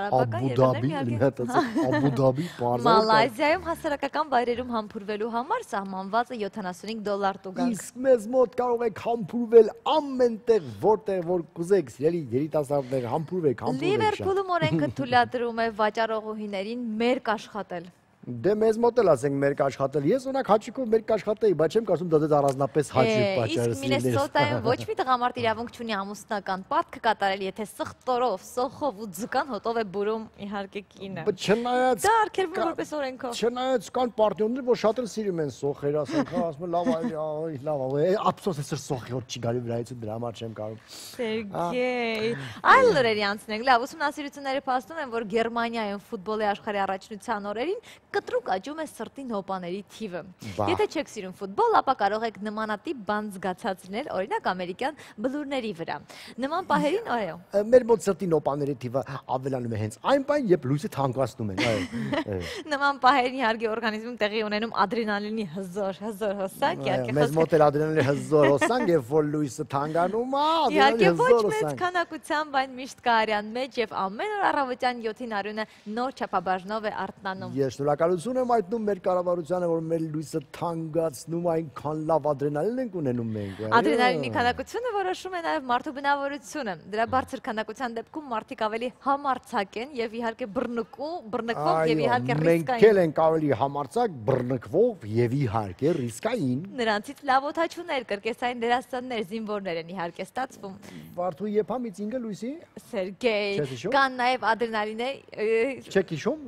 Մալայզիայում հասարակական վայրերում համբուրվելու համար սահմանված է $75 տուգանք։ Իսկ մեզ մոտ կարող եք համբուրվել ամենտեղ, որտեղ որ կուզեք, սիրելի երիտասարդներ, համբուրվեք։ Լիվերպուլում օրենքը թույլատրում է վաճառողուհիներին մերկ աշխատել։ Դե մեզ մոտ էլ ասենք մերկ աշխատել։ Ես օրինակ հաճիկով մերկ աշխատեի, բայց չեմ կարծում դա դե առանձնապես հաճիկ պատճառ է։ Իսկ Մինեսոտայում ոչ մի տղամարդ իրավունք չունի ամուսնական պարտք կատարել, եթե սխտորով, սոխով ու ձկան հոտով է բուրում իհարկե կինը։ Դա արգելվում որպես օրենքով։ Չնայած կան պարտներներ, որ շատ էլ սիրում են սոխեր, ասենք, ասում են լավ, ափսոս է սոխի հոտ չի գալու վրայից ու դրա համար չեմ կարող։ Սերգեյ։ Այլ լուրերի անցնենք։ Լավ, ուսումնասիրությունները փաստում են, որ Գերմանիայում ֆուտբոլի աշխարհի առաջնության օրերին կտրուկ աճում է սրտի նոպաների թիվը։ Եթե չեք սիրում ֆուտբոլ, ապա կարող եք նմանատիպ բան զգացածնել, օրինակ ամերիկյան բլուրների վրա։ Նման պահերին, այո։ Մեր մոտ սրտի նոպաների թիվը ավելանում է հենց այն բան, երբ լույսը թանկացնում են, այո։ Նման պահերին իհարկե օրգանիզմում տեղի ունենում ադրենալինի հզոր հոսանք, իհարկե։ Մեզ մոտ էլ ադրենալինի հզոր հոսանք, երբ որ լույսը թանկանում է, իհարկե ոչ մեծ քանակությամբ, այն միշտ կա արյան մեջ եւ ամեն օր առավոտյան 7-ին արյունը նոր չափաբաժնով է արթնանում։ Շնորհակալություն եմ այտնում մեր կառավարությանը, որ մեր լույսը թանկացնում, այնքան լավ ադրենալին ենք ունենում մենք։ Ադրենալինի քանակությունը որոշում է նաև մարդու բնավորությունը։ Դրա բարձր քանակության դեպքում մարդիկ ավելի համարձակ են եւ իհարկե բռնկվող եւ իհարկե ռիսկային։ Մենք էլ ենք ավելի համարձակ, բռնկվող եւ իհարկե ռիսկային։ Նրանցից լավ օդաչուներ, կրկեսային դերասաններ, զինվորներ են իհարկե ստացվում։ Վարդու եփա միծինգը լույսի։ Սերգեյ, կան նաև ադրենալինը։ Չեք հիշում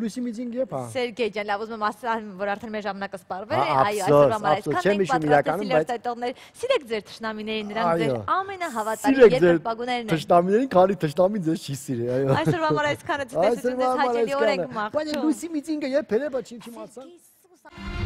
լույսի միծինգ եփա։ Սերգեյ ջան, լավ ուզում եմ ասեմ, որ արդեն մեր ժամանակը սպառվել է, այո, այսօր համար այսքան մենք պատրաստեցի լրտետողներ, սիրեք ձեր թշնամիներին, նրանք ձեր ամենահավատալի երկրպագուներն են։ Թշնամիներին, քանի թշնամին ձեզ չի սիրի, այո։ Այսօր համար այսքանը ցտեսություն ձեզ հաճելի օրենք մաղթում։ Բայց լույսի միծինգը երբ էր, բայց չի իմացա։